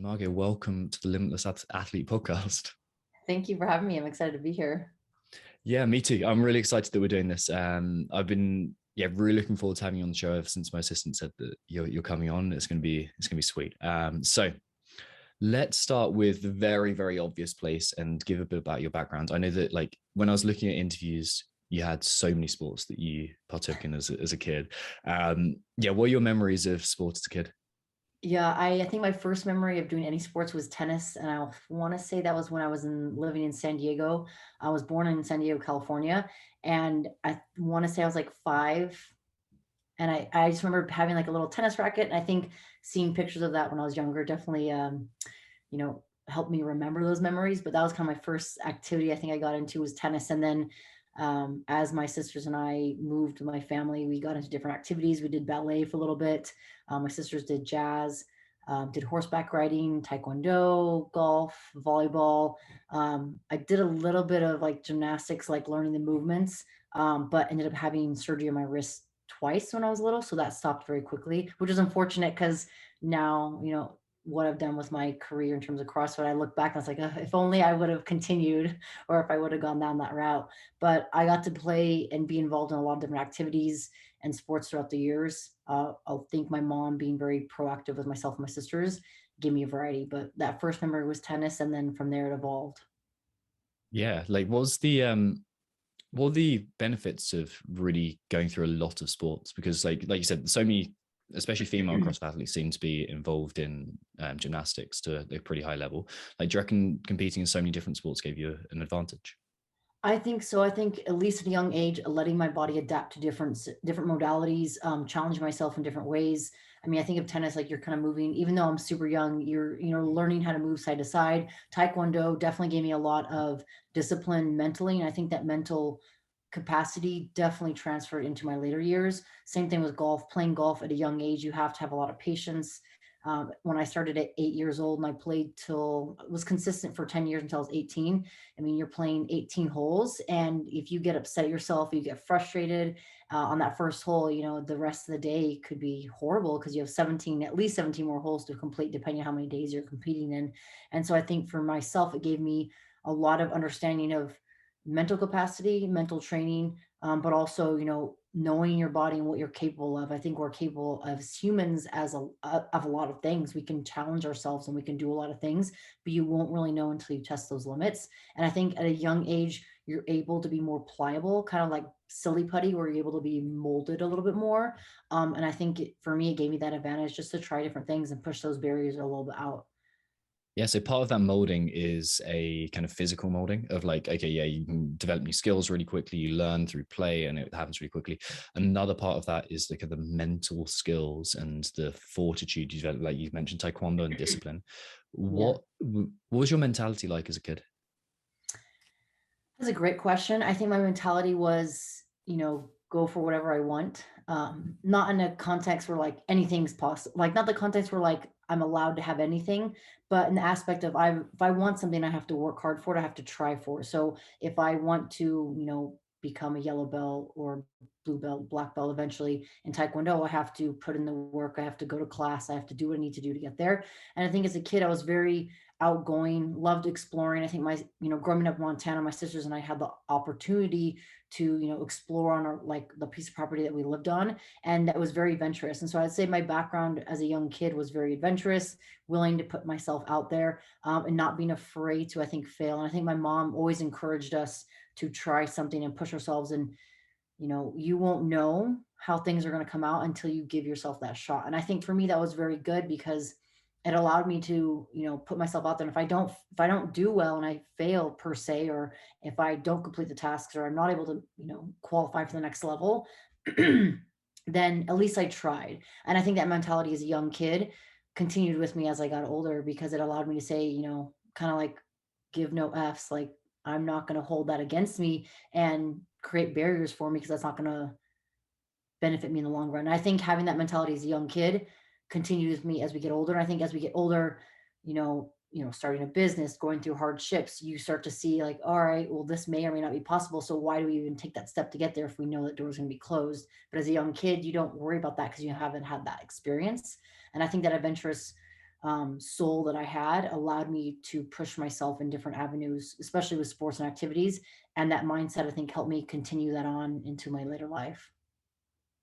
Margaux, welcome to the Limitless Athlete podcast. Thank you for having me. I'm excited to be here. Yeah, me too. I'm really excited that we're doing this. I've been really looking forward to having you on the show ever since my assistant said that you're coming on. It's gonna be sweet. So let's start with the very obvious place and give a bit about your background. I know that like when I was looking at interviews, you had so many sports that you partook in as a kid. What are your memories of sports as a kid? Yeah, I think my first memory of doing any sports was tennis, and I want to say that was when I was living in San Diego. I was born in San Diego, California, and I want to say I was like 5, and I just remember having like a little tennis racket, and I think seeing pictures of that when I was younger definitely helped me remember those memories. But that was kind of my first activity I think I got into was tennis, and then as my sisters and I moved my family, we got into different activities. We did ballet for a little bit. My sisters did jazz, did horseback riding, taekwondo, golf, volleyball. I did a little bit of like gymnastics, like learning the movements, but ended up having surgery on my wrist twice when I was little. So that stopped very quickly, which is unfortunate because now, what I've done with my career in terms of CrossFit, I look back and I was like, if only I would have continued or if I would have gone down that route. But I got to play and be involved in a lot of different activities and sports throughout the years. I think my mom being very proactive with myself and my sisters gave me a variety, but that first memory was tennis. And then from there it evolved. Yeah, like what are the benefits of really going through a lot of sports? Because like you said, so many, especially female CrossFit athletes, seem to be involved in gymnastics to a pretty high level. Like, do you reckon competing in so many different sports gave you an advantage? I think so. I think at least at a young age, letting my body adapt to different modalities, challenge myself in different ways. I mean, I think of tennis like you're kind of moving, even though I'm super young, you're learning how to move side to side. Taekwondo definitely gave me a lot of discipline mentally, and I think that mental capacity definitely transferred into my later years. Same thing with golf. Playing golf at a young age, you have to have a lot of patience. When I started at 8 years old and I played till was consistent for 10 years until I was 18. I mean, you're playing 18 holes, and if you get upset yourself, you get frustrated on that first hole, the rest of the day could be horrible because you have at least 17 more holes to complete, depending on how many days you're competing in. And so I think for myself, it gave me a lot of understanding of mental capacity, mental training, but also, knowing your body and what you're capable of. I think we're capable as humans of a lot of things. We can challenge ourselves and we can do a lot of things, but you won't really know until you test those limits. And I think at a young age, you're able to be more pliable, kind of like silly putty, where you're able to be molded a little bit more. And I think for me, it gave me that advantage just to try different things and push those barriers a little bit out. Yeah, so part of that molding is a kind of physical molding of like, okay, yeah, you can develop new skills really quickly, you learn through play, and it happens really quickly. Another part of that is like the mental skills and the fortitude you develop, like you mentioned, taekwondo and discipline. Yeah. What was your mentality like as a kid? That's a great question. I think my mentality was, go for whatever I want. Not in a context where like anything's possible, like not the context where like I'm allowed to have anything, but in the aspect of if I want something, I have to work hard for it. I have to try for it. So if I want to, become a yellow belt or blue belt, black belt eventually in Taekwondo, I have to put in the work. I have to go to class. I have to do what I need to do to get there. And I think as a kid, I was very outgoing, loved exploring. I think growing up in Montana, my sisters and I had the opportunity to, explore on our, like the piece of property that we lived on. And that was very adventurous. And so I'd say my background as a young kid was very adventurous, willing to put myself out there, and not being afraid to, I think, fail. And I think my mom always encouraged us to try something and push ourselves. And, you won't know how things are going to come out until you give yourself that shot. And I think for me, that was very good because it allowed me to, put myself out there. And if I don't do well and I fail per se, or if I don't complete the tasks or I'm not able to, qualify for the next level, then at least I tried. And I think that mentality as a young kid continued with me as I got older because it allowed me to say, kind of like give no F's, like I'm not going to hold that against me and create barriers for me because that's not going to benefit me in the long run. And I think having that mentality as a young kid continues with me as we get older. And I think as we get older, starting a business, going through hardships, you start to see like, all right, well, this may or may not be possible. So why do we even take that step to get there if we know that door's going to be closed? But as a young kid, you don't worry about that because you haven't had that experience. And I think that adventurous soul that I had allowed me to push myself in different avenues, especially with sports and activities. And that mindset, I think, helped me continue that on into my later life.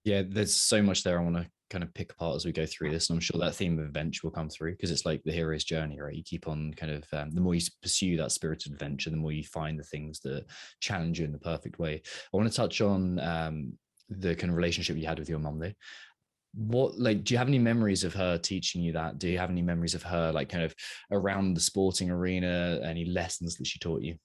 Yeah, there's so much there I want to kind of pick apart as we go through this. And I'm sure that theme of adventure will come through because it's like the hero's journey, right? You keep on kind of, the more you pursue that spirited adventure, the more you find the things that challenge you in the perfect way. I want to touch on the kind of relationship you had with your mum though. What, like, do you have any memories of her teaching you that? Do you have any memories of her, like, kind of around the sporting arena, any lessons that she taught you?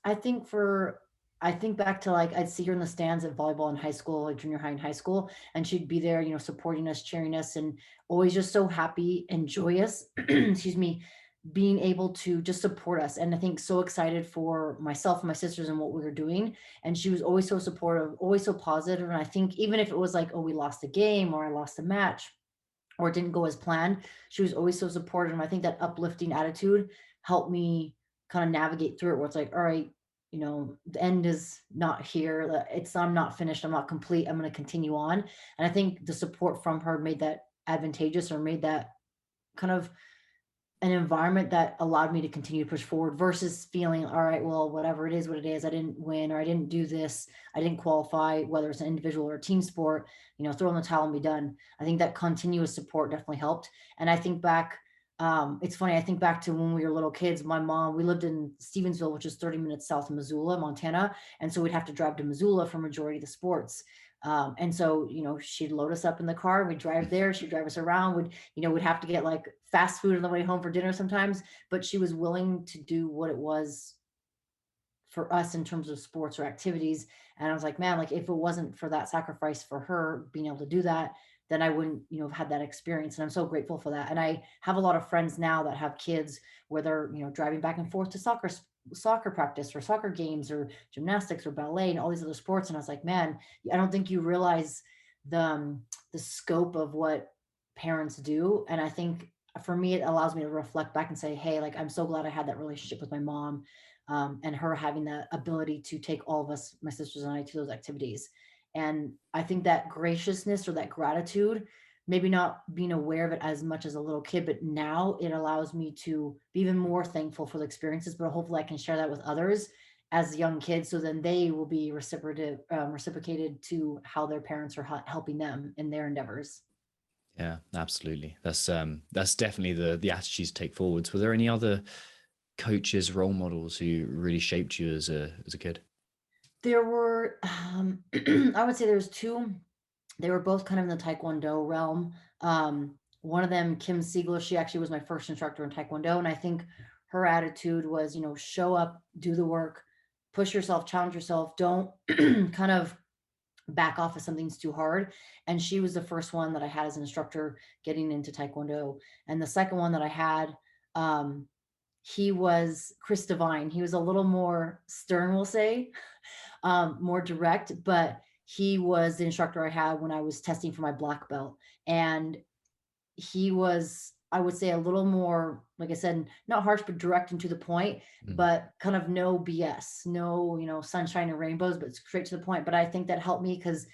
I think for I think back to like I'd see her in the stands at volleyball in high school, like junior high and high school, and she'd be there, supporting us, cheering us, and always just so happy and joyous. Excuse me, being able to just support us. And I think so excited for myself and my sisters and what we were doing. And she was always so supportive, always so positive. And I think even if it was like, oh, we lost a game or I lost a match, or it didn't go as planned, she was always so supportive. And I think that uplifting attitude helped me kind of navigate through it where it's like, all right, the end is not here. I'm not finished. I'm not complete. I'm going to continue on. And I think the support from her made that advantageous or made that kind of an environment that allowed me to continue to push forward versus feeling, all right, well, whatever it is, what it is, I didn't win or I didn't do this, I didn't qualify, whether it's an individual or a team sport, throw in the towel and be done. I think that continuous support definitely helped. And I think back, it's funny, I think back to when we were little kids, my mom, we lived in Stevensville, which is 30 minutes south of Missoula, Montana. And so we'd have to drive to Missoula for majority of the sports. And so, she'd load us up in the car, we'd drive there, she'd drive us around, we'd have to get like fast food on the way home for dinner sometimes, but she was willing to do what it was for us in terms of sports or activities. And I was like, man, like if it wasn't for that sacrifice for her being able to do that, then I wouldn't, have had that experience. And I'm so grateful for that. And I have a lot of friends now that have kids where they're, driving back and forth to soccer practice or soccer games or gymnastics or ballet and all these other sports. And I was like, man, I don't think you realize the scope of what parents do. And I think for me, it allows me to reflect back and say, hey, like, I'm so glad I had that relationship with my mom, and her having that ability to take all of us, my sisters and I, to those activities. And I think that graciousness or that gratitude, maybe not being aware of it as much as a little kid, but now it allows me to be even more thankful for the experiences, but hopefully I can share that with others as young kids. So then they will be reciprocated to how their parents are helping them in their endeavors. Yeah, absolutely. That's definitely the attitude to take forwards. Were there any other coaches, role models who really shaped you as a kid? There were, I would say there's two. They were both kind of in the Taekwondo realm. One of them, Kim Siegler, she actually was my first instructor in Taekwondo. And I think her attitude was, show up, do the work, push yourself, challenge yourself. Don't kind of back off if something's too hard. And she was the first one that I had as an instructor getting into Taekwondo. And the second one that I had, he was Chris Devine. He was a little more stern, we'll say, more direct, but he was the instructor I had when I was testing for my black belt. And he was, I would say, a little more, like I said, not harsh, but direct and to the point, Mm. but kind of no BS, no, sunshine and rainbows, but straight to the point. But I think that helped me because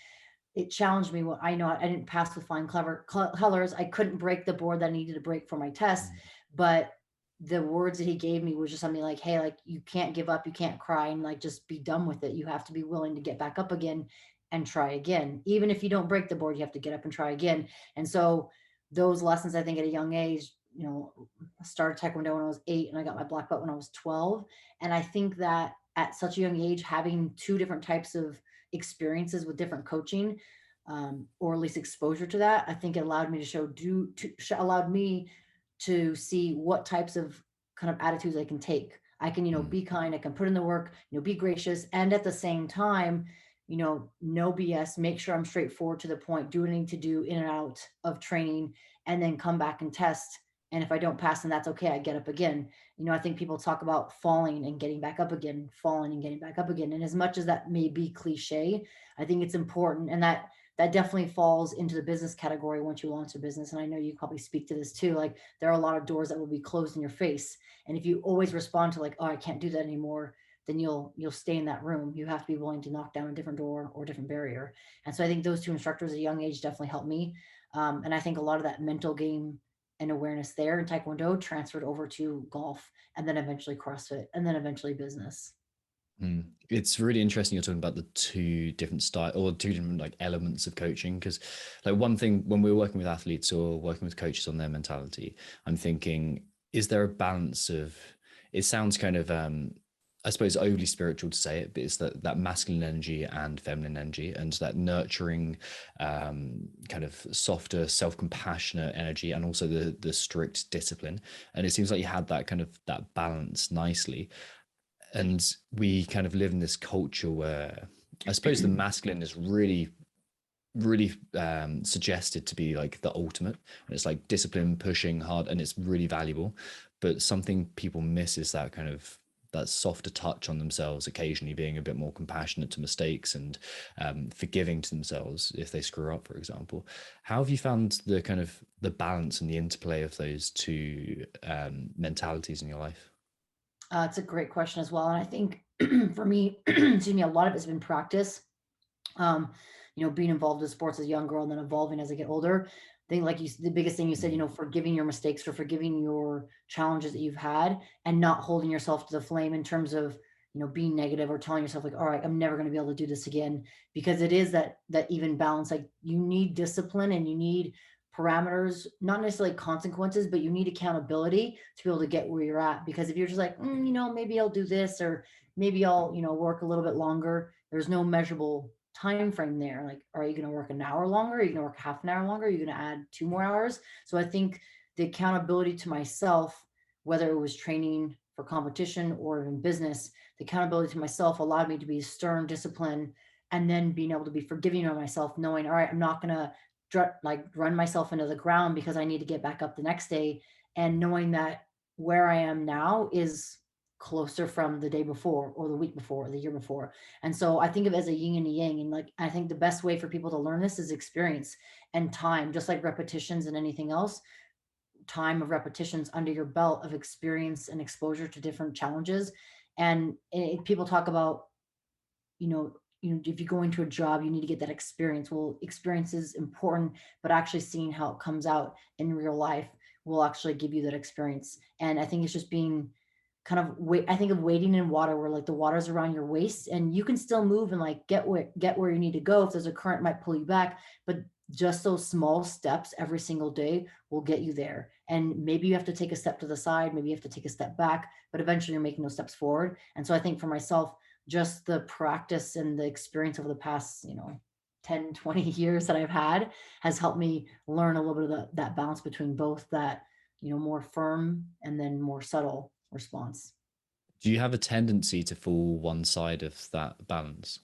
it challenged me. Well, I know I didn't pass with flying colors. I couldn't break the board that I needed to break for my test, Mm. but the words that he gave me was just something like, hey, like you can't give up, you can't cry, and like just be done with it. You have to be willing to get back up again and try again. Even if you don't break the board, you have to get up and try again. And so those lessons, I think at a young age, I started Taekwondo when I was 8 and I got my black belt when I was 12. And I think that at such a young age, having two different types of experiences with different coaching, or at least exposure to that, I think it allowed me allowed me to see what types of kind of attitudes I can take. I can, Mm. be kind, I can put in the work, be gracious, and at the same time, no BS, make sure I'm straightforward to the point, do what I need to do in and out of training, and then come back and test. And if I don't pass, then that's okay. I get up again. I think people talk about falling and getting back up again, falling and getting back up again. And as much as that may be cliche, I think it's important. And that definitely falls into the business category once you launch a business. And I know you probably speak to this too. Like there are a lot of doors that will be closed in your face. And if you always respond to like, oh, I can't do that anymore, then you'll stay in that room. You have to be willing to knock down a different door or a different barrier. And so I think those two instructors at a young age definitely helped me. And I think a lot of that mental game and awareness there in Taekwondo transferred over to golf, and then eventually CrossFit, and then eventually business. It's really interesting you're talking about the two different style or two different like elements of coaching, because like one thing when we're working with athletes or working with coaches on their mentality, I'm thinking, is there a balance of, it sounds kind of I suppose overly spiritual to say it, but it's that masculine energy and feminine energy, and that nurturing kind of softer self-compassionate energy, and also the strict discipline. And it seems like you had that kind of that balance nicely. And we kind of live in this culture where I suppose the masculine is really suggested to be like the ultimate, and it's like discipline, pushing hard, and it's really valuable. But something people miss is that kind of that softer touch on themselves, occasionally being a bit more compassionate to mistakes, and forgiving to themselves if they screw up, for example. How have you found the kind of the balance and the interplay of those two mentalities in your life? It's a great question as well. And I think for me, excuse me, a lot of it's been practice. Um, being involved in sports as a young girl and then evolving as I get older. I think like the biggest thing you said, forgiving your mistakes or forgiving your challenges that you've had and not holding yourself to the flame in terms of, being negative or telling yourself like, all right, I'm never going to be able to do this again, because it is that even balance. Like you need discipline and you need parameters, not necessarily consequences, but you need accountability to be able to get where you're at. Because if you're just like, maybe I'll do this, or maybe I'll, work a little bit longer, there's no measurable time frame there. Like, are you going to work an hour longer? Are you going to work half an hour longer? Are you going to add 2 more hours? So I think the accountability to myself, whether it was training for competition or in business, the accountability to myself allowed me to be stern, disciplined, and then being able to be forgiving of myself, knowing, all right, I'm not going to run myself into the ground because I need to get back up the next day. And knowing that where I am now is closer from the day before or the week before or the year before. And so I think of it as a yin and a yang. And like, I think the best way for people to learn this is experience and time, just like repetitions and anything else. Time of repetitions under your belt of experience and exposure to different challenges. And people talk about, if you go into a job, you need to get that experience. Well, experience is important, but actually seeing how it comes out in real life will actually give you that experience. And I think it's just being kind of I think of wading in water where like the water's around your waist and you can still move and like get where you need to go. If there's a current, might pull you back, but just those small steps every single day will get you there. And maybe you have to take a step to the side, maybe you have to take a step back, but eventually you're making those steps forward. And so I think for myself, just the practice and the experience over the past, 10, 20 years that I've had has helped me learn a little bit of that balance between both that, more firm and then more subtle response. Do you have a tendency to fall one side of that balance?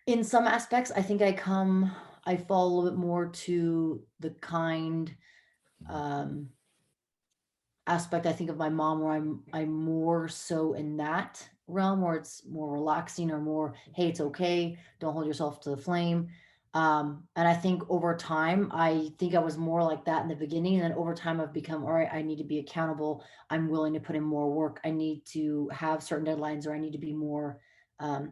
In some aspects, I think I fall a little bit more to the kind aspect. I think of my mom where I'm more so in that realm where it's more relaxing or more, hey, it's okay, don't hold yourself to the flame. And I think over time, I think I was more like that in the beginning. And then over time, I've become, all right, I need to be accountable. I'm willing to put in more work. I need to have certain deadlines, or I need to be more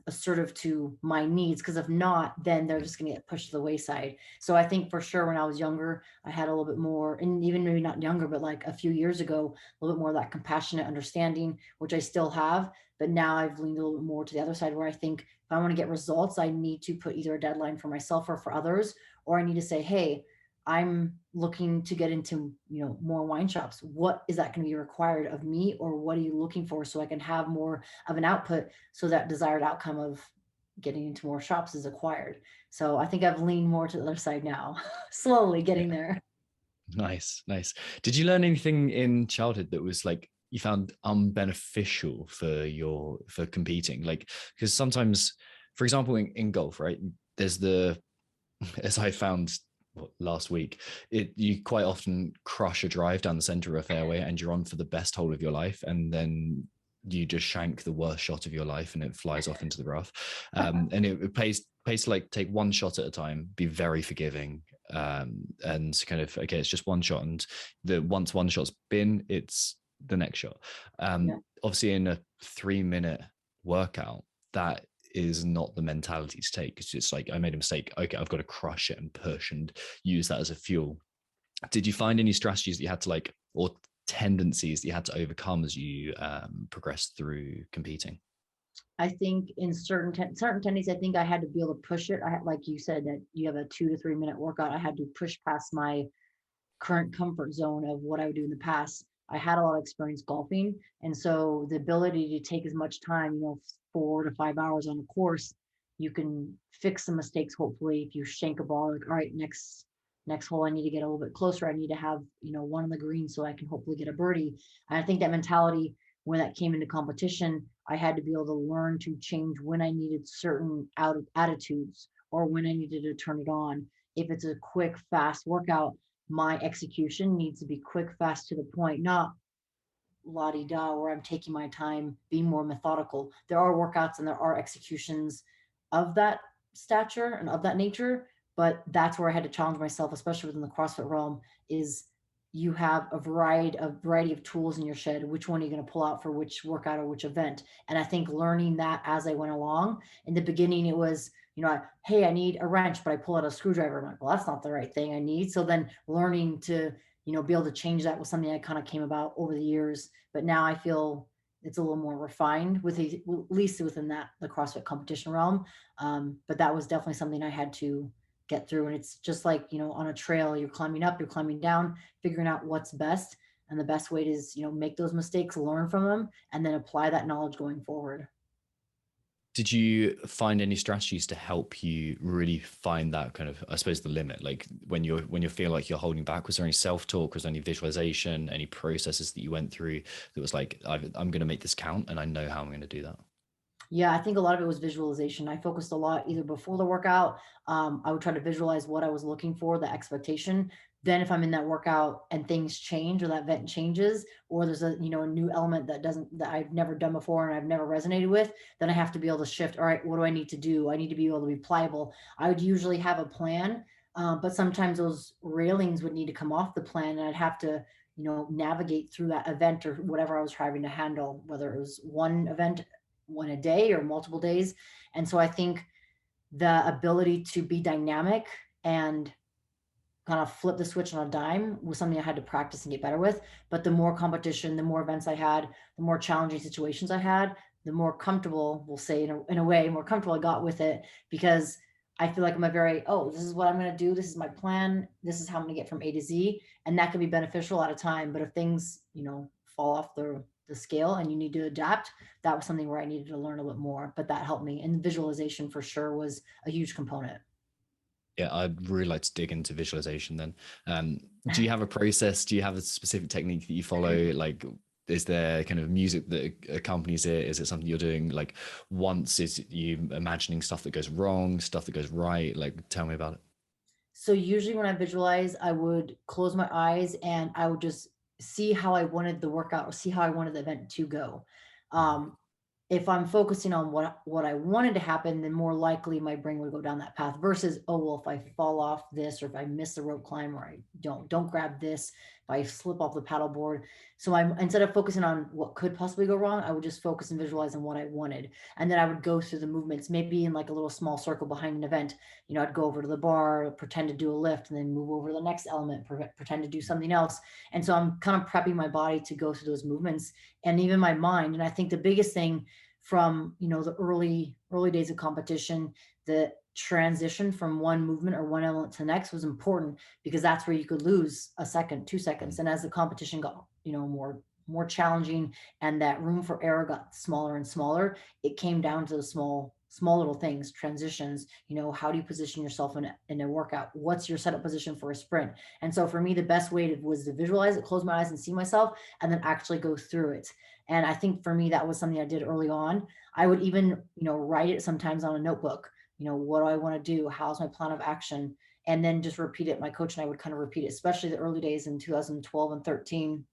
assertive to my needs. Because if not, then they're just going to get pushed to the wayside. So I think for sure when I was younger, I had a little bit more, and even maybe not younger, but like a few years ago, a little bit more of that compassionate understanding, which I still have. But now I've leaned a little bit more to the other side where I think if I want to get results, I need to put either a deadline for myself or for others, or I need to say, hey, I'm looking to get into, more wine shops. What is that going to be required of me, or what are you looking for so I can have more of an output so that desired outcome of getting into more shops is acquired. So I think I've leaned more to the other side now, slowly getting there. Nice. Did you learn anything in childhood that was like you found unbeneficial for competing? Like, because sometimes, for example, in golf, right, there's as I found last week, you quite often crush a drive down the center of a fairway and you're on for the best hole of your life, and then you just shank the worst shot of your life and it flies off into the rough. And it pays to like take one shot at a time, be very forgiving, and kind of, okay, it's just one shot, and once one shot's been, it's the next shot. Obviously in a 3-minute workout, that is not the mentality to take. It's just like, I made a mistake, okay, I've got to crush it and push and use that as a fuel. Did you find any strategies that you had to like, or tendencies that you had to overcome as you progressed through competing? I think in certain tendencies, I think I had to be able to push it. I had, like you said, that you have a 2 to 3 minute workout. I had to push past my current comfort zone of what I would do in the past. I had a lot of experience golfing, and so the ability to take as much time, 4 to 5 hours on a course, you can fix some mistakes. Hopefully, if you shank a ball, like, all right, next hole, I need to get a little bit closer. I need to have one on the green so I can hopefully get a birdie. And I think that mentality, when that came into competition, I had to be able to learn to change when I needed certain attitudes or when I needed to turn it on. If it's a quick, fast workout, my execution needs to be quick, fast, to the point, not la di da, where I'm taking my time, being more methodical. There are workouts and there are executions of that stature and of that nature, but that's where I had to challenge myself, especially within the CrossFit realm, is you have a variety of tools in your shed. Which one are you going to pull out for which workout or which event? And I think learning that as I went along. In the beginning, it was, hey, I need a wrench, but I pull out a screwdriver. I'm like, well, that's not the right thing I need. So then learning to, be able to change that was something that kind of came about over the years. But now I feel it's a little more refined at least within the CrossFit competition realm. But that was definitely something I had to get through. And it's just like, on a trail, you're climbing up, you're climbing down, figuring out what's best. And the best way is, make those mistakes, learn from them, and then apply that knowledge going forward. Did you find any strategies to help you really find that kind of, I suppose, the limit? Like when you feel like you're holding back, was there any self-talk? Was there any visualization, any processes that you went through that was like, I'm going to make this count and I know how I'm going to do that? Yeah, I think a lot of it was visualization. I focused a lot either before the workout. I would try to visualize what I was looking for, the expectation. Then if I'm in that workout and things change or that event changes, or there's a new element that I've never done before and I've never resonated with, then I have to be able to shift. All right, what do I need to do? I need to be able to be pliable. I would usually have a plan, but sometimes those railings would need to come off the plan, and I'd have to navigate through that event or whatever I was trying to handle, whether it was one event, one a day, or multiple days. And so I think the ability to be dynamic and kind of flip the switch on a dime was something I had to practice and get better with. But the more competition, the more events I had, the more challenging situations I had, the more comfortable, we'll say in a way, more comfortable I got with it, because I feel like this is what I'm going to do. This is my plan. This is how I'm going to get from A to Z. And that can be beneficial at a time. But if things, fall off the scale and you need to adapt, that was something where I needed to learn a little bit more, but that helped me. And visualization for sure was a huge component. Yeah, I'd really like to dig into visualization then. Do you have a process? Do you have a specific technique that you follow? Like, is there kind of music that accompanies it? Is it something you're doing like once? Is you imagining stuff that goes wrong, stuff that goes right? Like, tell me about it. So usually when I visualize, I would close my eyes and I would just see how I wanted the workout or see how I wanted the event to go. Um, if I'm focusing on what I wanted to happen, then more likely my brain would go down that path versus, oh, well, if I fall off this, or if I miss the rope climb, or I don't grab this, if I slip off the paddleboard. So I'm, instead of focusing on what could possibly go wrong, I would just focus and visualize on what I wanted. And then I would go through the movements, maybe in like a little small circle behind an event. I'd go over to the bar, pretend to do a lift, and then move over to the next element, pretend to do something else. And so I'm kind of prepping my body to go through those movements, and even my mind. And I think the biggest thing from the early days of competition, the transition from one movement or one element to the next was important, because that's where you could lose a second, 2 seconds. And as the competition got more challenging and that room for error got smaller and smaller, it came down to the small little things, transitions. How do you position yourself in a workout? What's your setup position for a sprint? And so for me, the best way was to visualize it, close my eyes and see myself, and then actually go through it. And I think for me, that was something I did early on. I would even, write it sometimes on a notebook. What do I want to do? How's my plan of action? And then just repeat it. My coach and I would kind of repeat it, especially the early days in 2012 and 13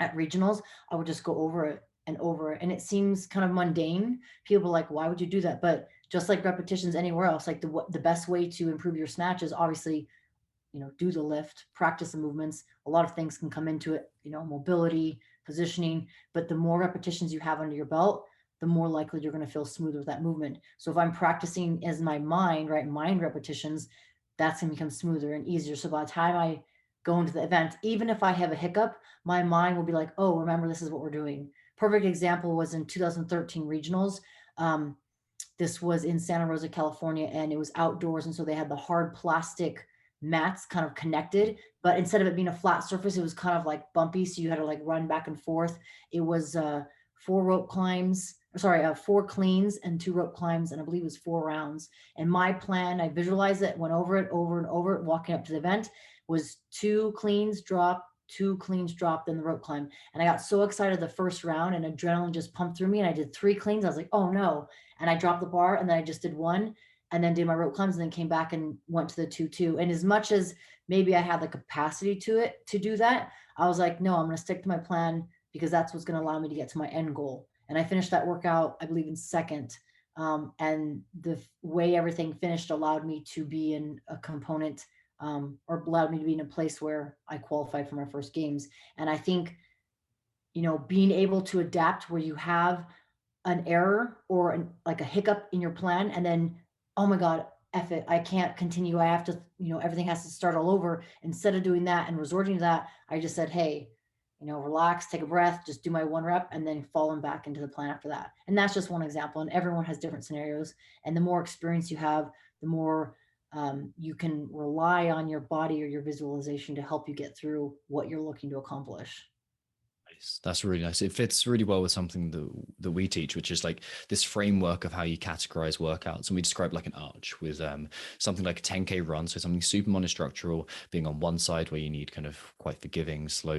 at regionals. I would just go over it and over it. And it seems kind of mundane. People are like, why would you do that? But just like repetitions anywhere else, like the best way to improve your snatch is obviously, do the lift, practice the movements. A lot of things can come into it, mobility, positioning, but the more repetitions you have under your belt, the more likely you're going to feel smoother with that movement. So if I'm practicing as my mind, right, mind repetitions, that's going to become smoother and easier. So by the time I go into the event. Even if I have a hiccup, my mind will be like, oh, remember, this is what we're doing. Perfect example was in 2013 regionals. Um, this was in Santa Rosa, California, and it was outdoors. And so they had the hard plastic mats kind of connected, but instead of it being a flat surface, it was kind of like bumpy. So you had to like run back and forth. It was four rope climbs, sorry, four cleans and two rope climbs. And I believe it was 4 rounds. And my plan, I visualized it, went over it, over and over it, walking up to the event, was 2 cleans drop, 2 cleans drop, then the rope climb. And I got so excited the first round and adrenaline just pumped through me. And I did 3 cleans. I was like, oh no. And I dropped the bar and then I just did one and then did my rope climbs and then came back and went to the 2-2. And as much as maybe I had the capacity to do that, I was like, no, I'm going to stick to my plan because that's what's going to allow me to get to my end goal. And I finished that workout, I believe, in second. And the way everything finished allowed me to be in a component, or allowed me to be in a place where I qualified for my first games. And I think, being able to adapt where you have an error or like a hiccup in your plan, and then, oh my God, F it, I can't continue. I have to, everything has to start all over. Instead of doing that and resorting to that, I just said, hey, relax, take a breath, just do my 1 rep, and then falling back into the plan after that. And that's just one example. And everyone has different scenarios. And the more experience you have, the more you can rely on your body or your visualization to help you get through what you're looking to accomplish. Nice. That's really nice. It fits really well with something that we teach, which is like this framework of how you categorize workouts. And we describe like an arch with something like a 10K run. So something super monostructural being on one side where you need kind of quite forgiving, slow,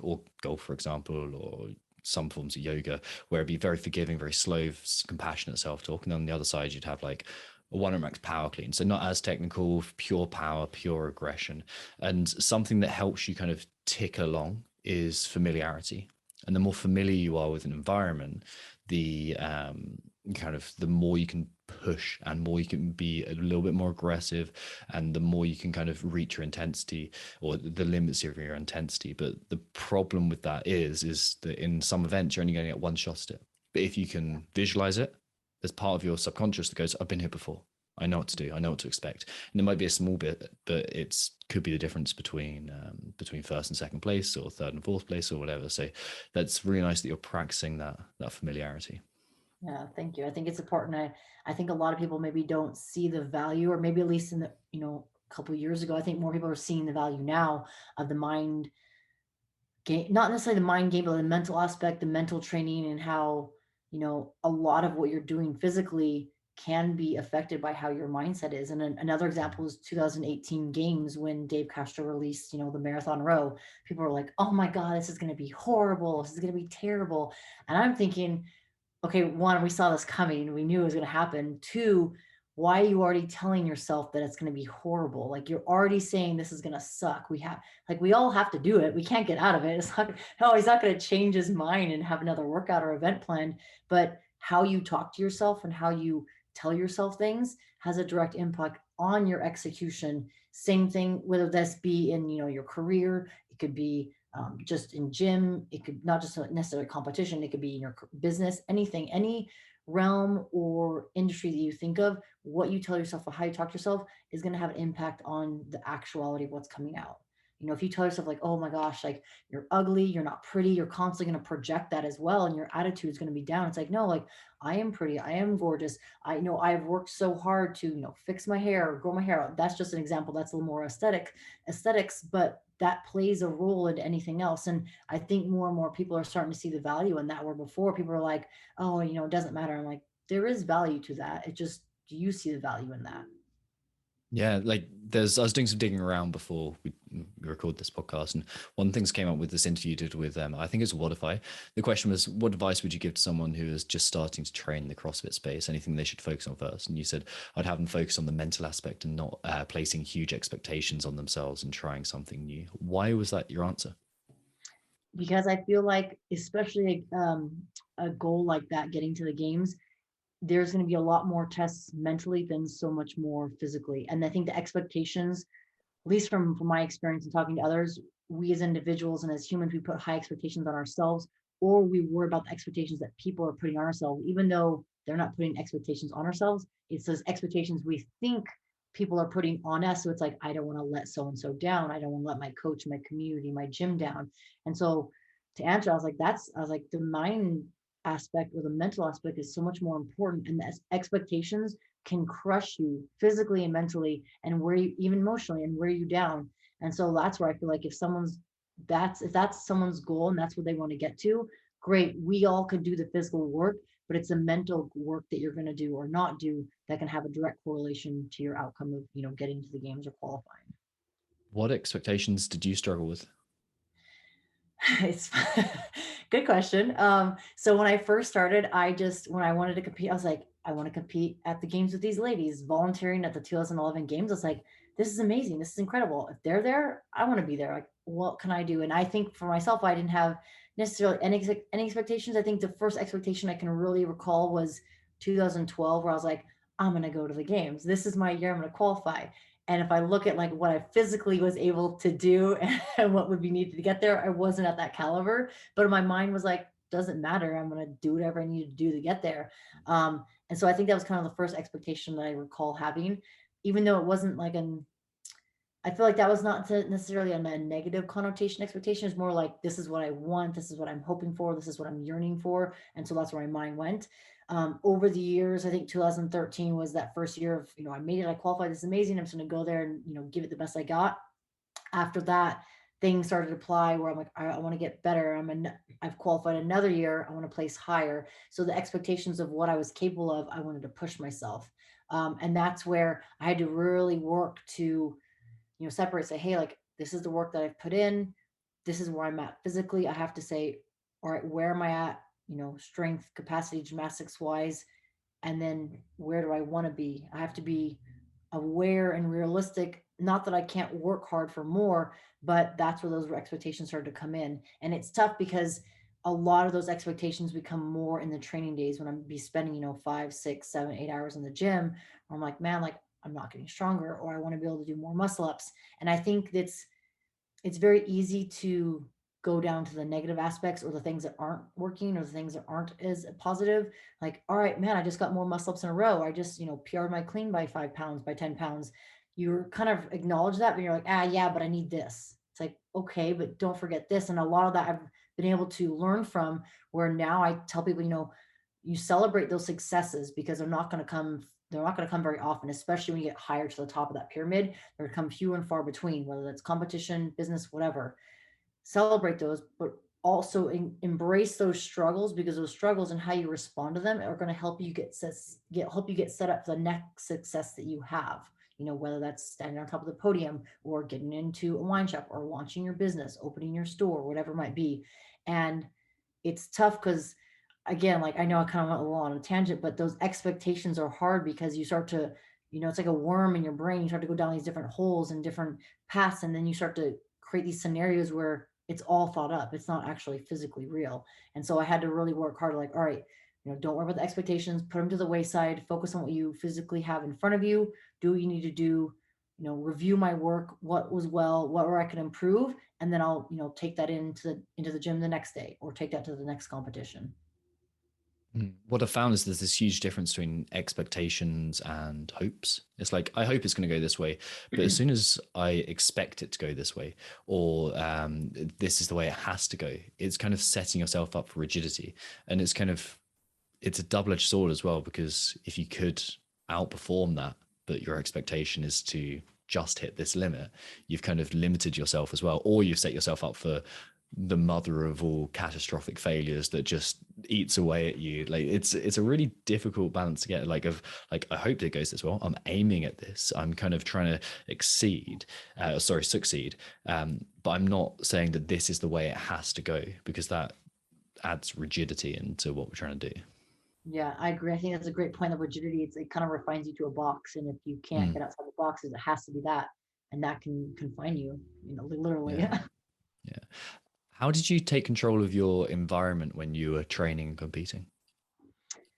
or golf, for example, or some forms of yoga, where it'd be very forgiving, very slow, compassionate self-talk. And on the other side, you'd have like a 1 max power clean. So not as technical, pure power, pure aggression, and something that helps you kind of tick along is familiarity. And the more familiar you are with an environment, the kind of the more you can push and more you can be a little bit more aggressive, and the more you can kind of reach your intensity or the limits of your intensity. But the problem with that is that in some events you're only going to get one shot at it. But if you can visualize it, there's part of your subconscious that goes, I've been here before. I know what to do. I know what to expect. And it might be a small bit, but it's could be the difference between first and second place, or third and fourth place, or whatever. So that's really nice that you're practicing that familiarity. Yeah, thank you. I think it's important. I think a lot of people maybe don't see the value, or maybe at least in the, a couple of years ago, I think more people are seeing the value now of the mind game, not necessarily the mind game, but the mental aspect, the mental training, and how, a lot of what you're doing physically can be affected by how your mindset is. And another example is 2018 games when Dave Castro released, the marathon row. People were like, oh my God, this is going to be horrible. This is going to be terrible. And I'm thinking, okay, one, we saw this coming. We knew it was going to happen. Two, why are you already telling yourself that it's going to be horrible? Like, you're already saying this is going to suck. We all have to do it. We can't get out of it. It's not, no, he's not going to change his mind and have another workout or event planned. But how you talk to yourself and how you tell yourself things has a direct impact on your execution. Same thing, whether this be in, your career, it could be just in gym, it could not just necessarily competition, it could be in your business, anything, any realm or industry that you think of. What you tell yourself or how you talk to yourself is going to have an impact on the actuality of what's coming out. If you tell yourself like, oh my gosh, like, you're ugly, you're not pretty, you're constantly going to project that as well, and your attitude is going to be down. It's like, no, like, I am pretty, I am gorgeous, I know I've worked so hard to, fix my hair, grow my hair out. That's just an example. That's a little more aesthetics, but that plays a role in anything else. And I think more and more people are starting to see the value in that, where before people are like, oh, it doesn't matter. I'm like, there is value to that. It just, do you see the value in that? Yeah, like I was doing some digging around before we record this podcast, and one of the things came up with this interview you did with I think it's Wordify. The question was, what advice would you give to someone who is just starting to train in the CrossFit space? Anything they should focus on first? And you said I'd have them focus on the mental aspect and not placing huge expectations on themselves and trying something new. Why was that your answer? Because I feel like, especially a goal like that, getting to the games, there's going to be a lot more tests mentally than so much more physically. And I think the expectations, at least from my experience and talking to others, we as individuals and as humans, we put high expectations on ourselves, or we worry about the expectations that people are putting on ourselves, even though they're not putting expectations on ourselves. It's those expectations we think people are putting on us. So it's like, I don't want to let so-and-so down. I don't want to let my coach, my community, my gym down. And so to answer, I was like, the mind aspect or the mental aspect is so much more important. And the expectations can crush you physically and mentally and wear you even emotionally and wear you down. And so that's where I feel like if that's someone's goal and that's what they want to get to, great. We all could do the physical work, but it's the mental work that you're going to do or not do that can have a direct correlation to your outcome of, getting to the games or qualifying. What expectations did you struggle with? It's good question. So when I first started, when I wanted to compete, I was like, I want to compete at the games with these ladies, volunteering at the 2011 games. I was like, this is amazing. This is incredible. If they're there, I want to be there. Like, what can I do? And I think for myself, I didn't have necessarily any expectations. I think the first expectation I can really recall was 2012, where I was like, I'm going to go to the games. This is my year. I'm going to qualify. And if I look at like what I physically was able to do and what would be needed to get there, I wasn't at that caliber. But my mind was like, doesn't matter. I'm going to do whatever I need to do to get there. And so I think that was kind of the first expectation that I recall having, even though it wasn't like I feel like that was not necessarily on a negative connotation expectation. It's more like, this is what I want. This is what I'm hoping for. This is what I'm yearning for. And so that's where my mind went. Over the years, I think 2013 was that first year of, I made it, I qualified. This is amazing. I'm just going to go there and, give it the best I got. After that, things started to apply where I'm like, I want to get better. I've qualified another year. I want to place higher. So the expectations of what I was capable of, I wanted to push myself. And that's where I had to really work to, separate, say, hey, like, this is the work that I've put in. This is where I'm at physically. I have to say, all right, where am I at, strength, capacity, gymnastics wise? And then where do I want to be? I have to be aware and realistic. Not that I can't work hard for more, but that's where those expectations started to come in. And it's tough because a lot of those expectations become more in the training days when I'm be spending, 5, 6, 7, 8 hours in the gym. Where I'm like, man, like, I'm not getting stronger, or I want to be able to do more muscle ups. And I think it's very easy to go down to the negative aspects or the things that aren't working or the things that aren't as positive. Like, all right, man, I just got more muscle ups in a row. I just, PR'd my clean by 5 pounds, by 10 pounds. You kind of acknowledge that, but you're like, yeah, but I need this. It's like, okay, but don't forget this. And a lot of that I've been able to learn from, where now I tell people, you celebrate those successes because they're not going to come very often, especially when you get higher to the top of that pyramid. They're going to come few and far between, whether that's competition, business, whatever. Celebrate those, but also embrace those struggles, because those struggles and how you respond to them are going to help you get set up for the next success that you have. Whether that's standing on top of the podium or getting into a wine shop or launching your business, opening your store, whatever it might be. And it's tough because, again, like, I know I kind of went a little on a tangent, but those expectations are hard because you start to, it's like a worm in your brain. You start to go down these different holes and different paths, and then you start to create these scenarios where it's all thought up. It's not actually physically real. And so I had to really work hard, like, all right, don't worry about the expectations, put them to the wayside, focus on what you physically have in front of you, do what you need to do, review my work, what was well, what where I can improve, and then I'll, take that into the gym the next day, or take that to the next competition. What I've found is there's this huge difference between expectations and hopes. It's like, I hope it's going to go this way, but as soon as I expect it to go this way, or this is the way it has to go, it's kind of setting yourself up for rigidity. And it's a double-edged sword as well, because if you could outperform that, but your expectation is to just hit this limit, you've kind of limited yourself as well, or you've set yourself up for the mother of all catastrophic failures that just eats away at you. Like, it's a really difficult balance to get, I hope it goes this well, I'm aiming at this, I'm kind of trying to succeed, but I'm not saying that this is the way it has to go, because that adds rigidity into what we're trying to do. Yeah, I agree. I think that's a great point of rigidity. It kind of refines you to a box. And if you can't get outside the boxes, it has to be that. And that can confine you, literally. Yeah. Yeah. How did you take control of your environment when you were training and competing?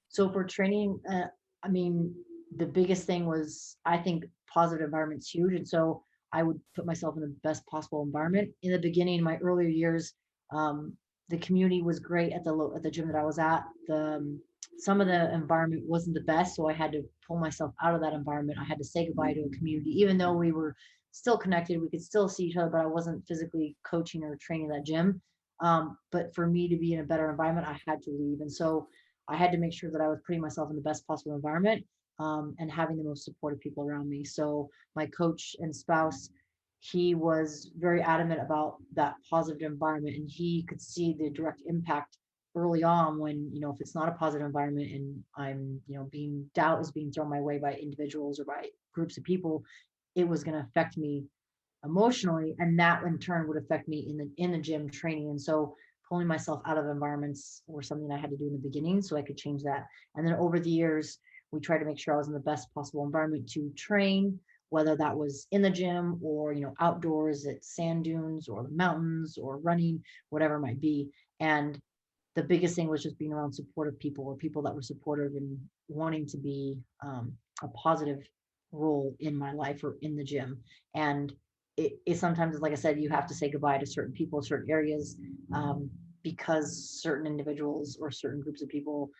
So for training, I mean, the biggest thing was, I think, positive environment's huge. And so I would put myself in the best possible environment. In the beginning, in my earlier years, the community was great at the gym that I was at. some of the environment wasn't the best. So I had to pull myself out of that environment. I had to say goodbye to a community, even though we were still connected, we could still see each other, but I wasn't physically coaching or training that gym. But for me to be in a better environment, I had to leave. And so I had to make sure that I was putting myself in the best possible environment, and having the most supportive people around me. So my coach and spouse, he was very adamant about that positive environment, and he could see the direct impact early on when, if it's not a positive environment and I'm, being doubt is being thrown my way by individuals or by groups of people, it was going to affect me emotionally, and that in turn would affect me in the gym training. And so pulling myself out of environments were something I had to do in the beginning so I could change that. And then over the years, we tried to make sure I was in the best possible environment to train, whether that was in the gym or, outdoors at sand dunes or the mountains or running, whatever it might be. And the biggest thing was just being around supportive people, or people that were supportive and wanting to be, a positive role in my life or in the gym. And it sometimes, like I said, you have to say goodbye to certain people, certain areas, because certain individuals or certain groups of people,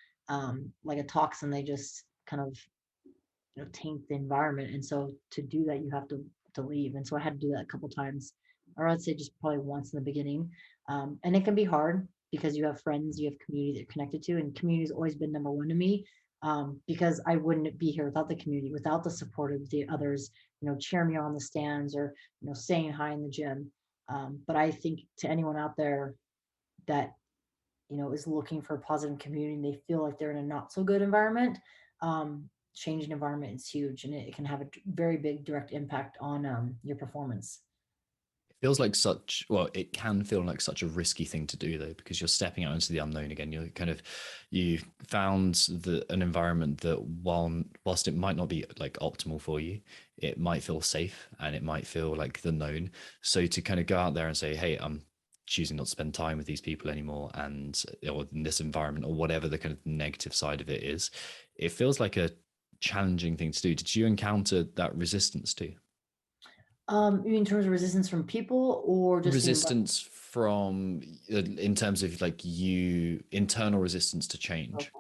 like a toxin, they just kind of, taint the environment. And so to do that, you have to leave. And so I had to do that a couple times, or I'd say just probably once in the beginning. And it can be hard because you have friends, you have community that you're connected to, and community has always been number one to me. Because I wouldn't be here without the community, without the support of the others, cheering me on the stands, or, saying hi in the gym. But I think to anyone out there that, is looking for a positive community and they feel like they're in a not so good environment, changing environment is huge, and it can have a very big direct impact on, your performance. Feels like such, well, it can feel like such a risky thing to do though, because you're stepping out into the unknown again. You found an environment that whilst it might not be like optimal for you, it might feel safe and it might feel like the known. So to kind of go out there and say, hey, I'm choosing not to spend time with these people anymore, and or in this environment, or whatever the kind of negative side of it is, it feels like a challenging thing to do. Did you encounter that resistance too? In terms of resistance from people or just the environment? Resistance from in terms of like you internal resistance to change.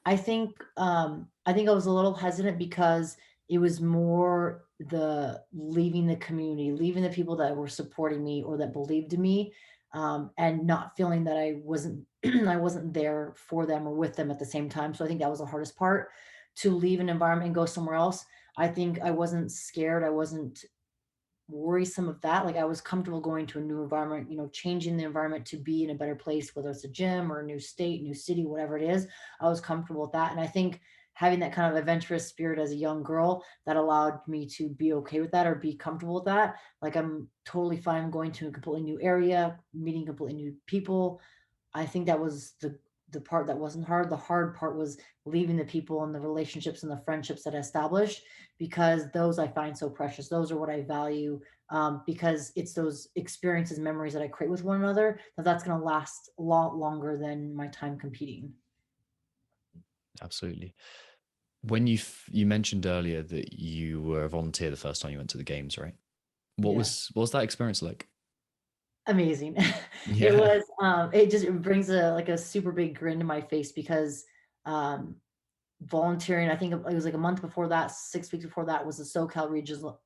I think I was a little hesitant because it was more the leaving the community, leaving the people that were supporting me or that believed in me, and not feeling that I wasn't I wasn't there for them or with them at the same time. So I think that was the hardest part, to leave an environment and go somewhere else. I think I wasn't scared. I wasn't worrisome of that. Like I was comfortable going to a new environment, changing the environment to be in a better place, whether it's a gym or a new state, new city, whatever it is. I was comfortable with that. And I think having that kind of adventurous spirit as a young girl, that allowed me to be okay with that or be comfortable with that. Like I'm totally fine going to a completely new area, meeting completely new people. I think that was the part that wasn't hard. The hard part was leaving the people and the relationships and the friendships that I established, because those I find so precious. Those are what I value, because it's those experiences, memories that I create with one another, that's going to last a lot longer than my time competing. Absolutely. When you mentioned earlier that you were a volunteer the first time you went to the games, right? Yeah. What was that experience like? Amazing. It Yeah. was, it brings a like a super big grin to my face because, um, volunteering. I think it was like a month before that, 6 weeks before that was the SoCal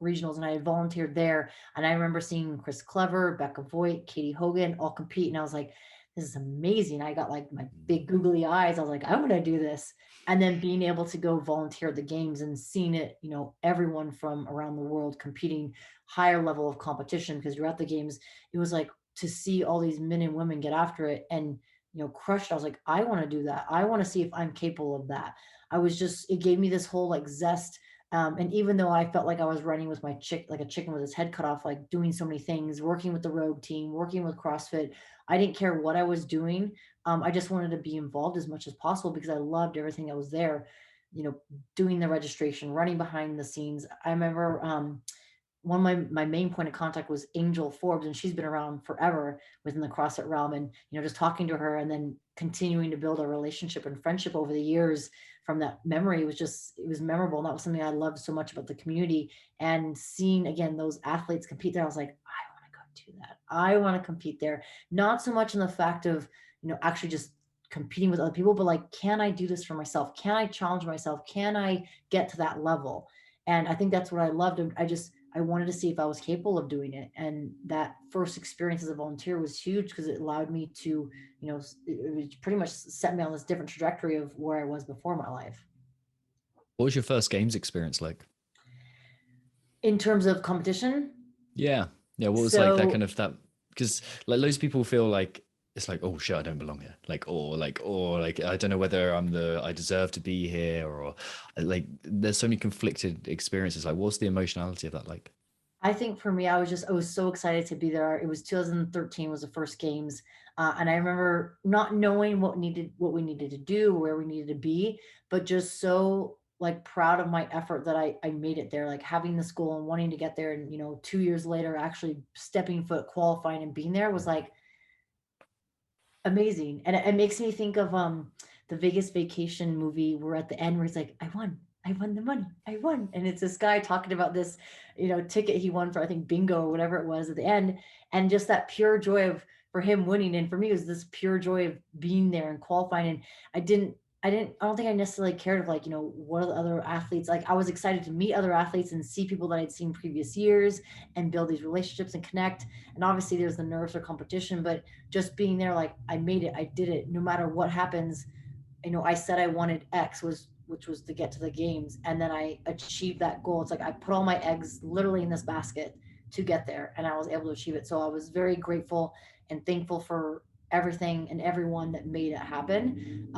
regionals, and I had volunteered there. And I remember seeing Chris Clever, Becca Voigt, Katie Hogan all compete, and I was like, "This is amazing!" I got like my big googly eyes. I was like, "I'm gonna do this." And then being able to go volunteer at the games and seeing it, everyone from around the world competing, higher level of competition, because you're at the games. It was like to see all these men and women get after it and, crushed. I was like, I want to do that. I want to see if I'm capable of that. It gave me this whole like zest. And even though I felt like I was running with my like a chicken with its head cut off, like doing so many things, working with the Rogue team, working with CrossFit, I didn't care what I was doing. I just wanted to be involved as much as possible because I loved everything that was there, you know, doing the registration, running behind the scenes. I remember, one of my main point of contact was Angel Forbes, and she's been around forever within the CrossFit realm. And, just talking to her and then continuing to build a relationship and friendship over the years from that memory it was memorable. And that was something I loved so much about the community. And seeing again those athletes compete there, I was like, I want to go do that. I want to compete there. Not so much in the fact of, actually just competing with other people, but like, can I do this for myself? Can I challenge myself? Can I get to that level? And I think that's what I loved. And I wanted to see if I was capable of doing it. And that first experience as a volunteer was huge because it allowed me to, it pretty much set me on this different trajectory of where I was before my life. What was your first games experience like? In terms of competition. Yeah. Yeah. What was like that kind So of that? Because like loads of people feel like it's like, oh shit, I don't belong here. Like, I don't know whether I deserve to be here, or like there's so many conflicted experiences. Like, what's the emotionality of that like? I think for me, I was so excited to be there. It was 2013 was the first games. And I remember not knowing what we needed to do, where we needed to be, but just so like proud of my effort that I made it there, like having this goal and wanting to get there. And, 2 years later, actually stepping foot, qualifying and being there was like amazing. And it makes me think of the Vegas Vacation movie where at the end where he's like, I won the money. I won. And it's this guy talking about this, ticket he won for I think bingo or whatever it was at the end. And just that pure joy of for him winning. And for me, it was this pure joy of being there and qualifying. And I don't think I necessarily cared of like, what are the other athletes like. I was excited to meet other athletes and see people that I'd seen previous years and build these relationships and connect. And obviously there's the nerves or competition, but just being there, like I made it, I did it, no matter what happens. I said I wanted X which was to get to the games, and then I achieved that goal. It's like I put all my eggs literally in this basket to get there, and I was able to achieve it. So I was very grateful and thankful for everything and everyone that made it happen.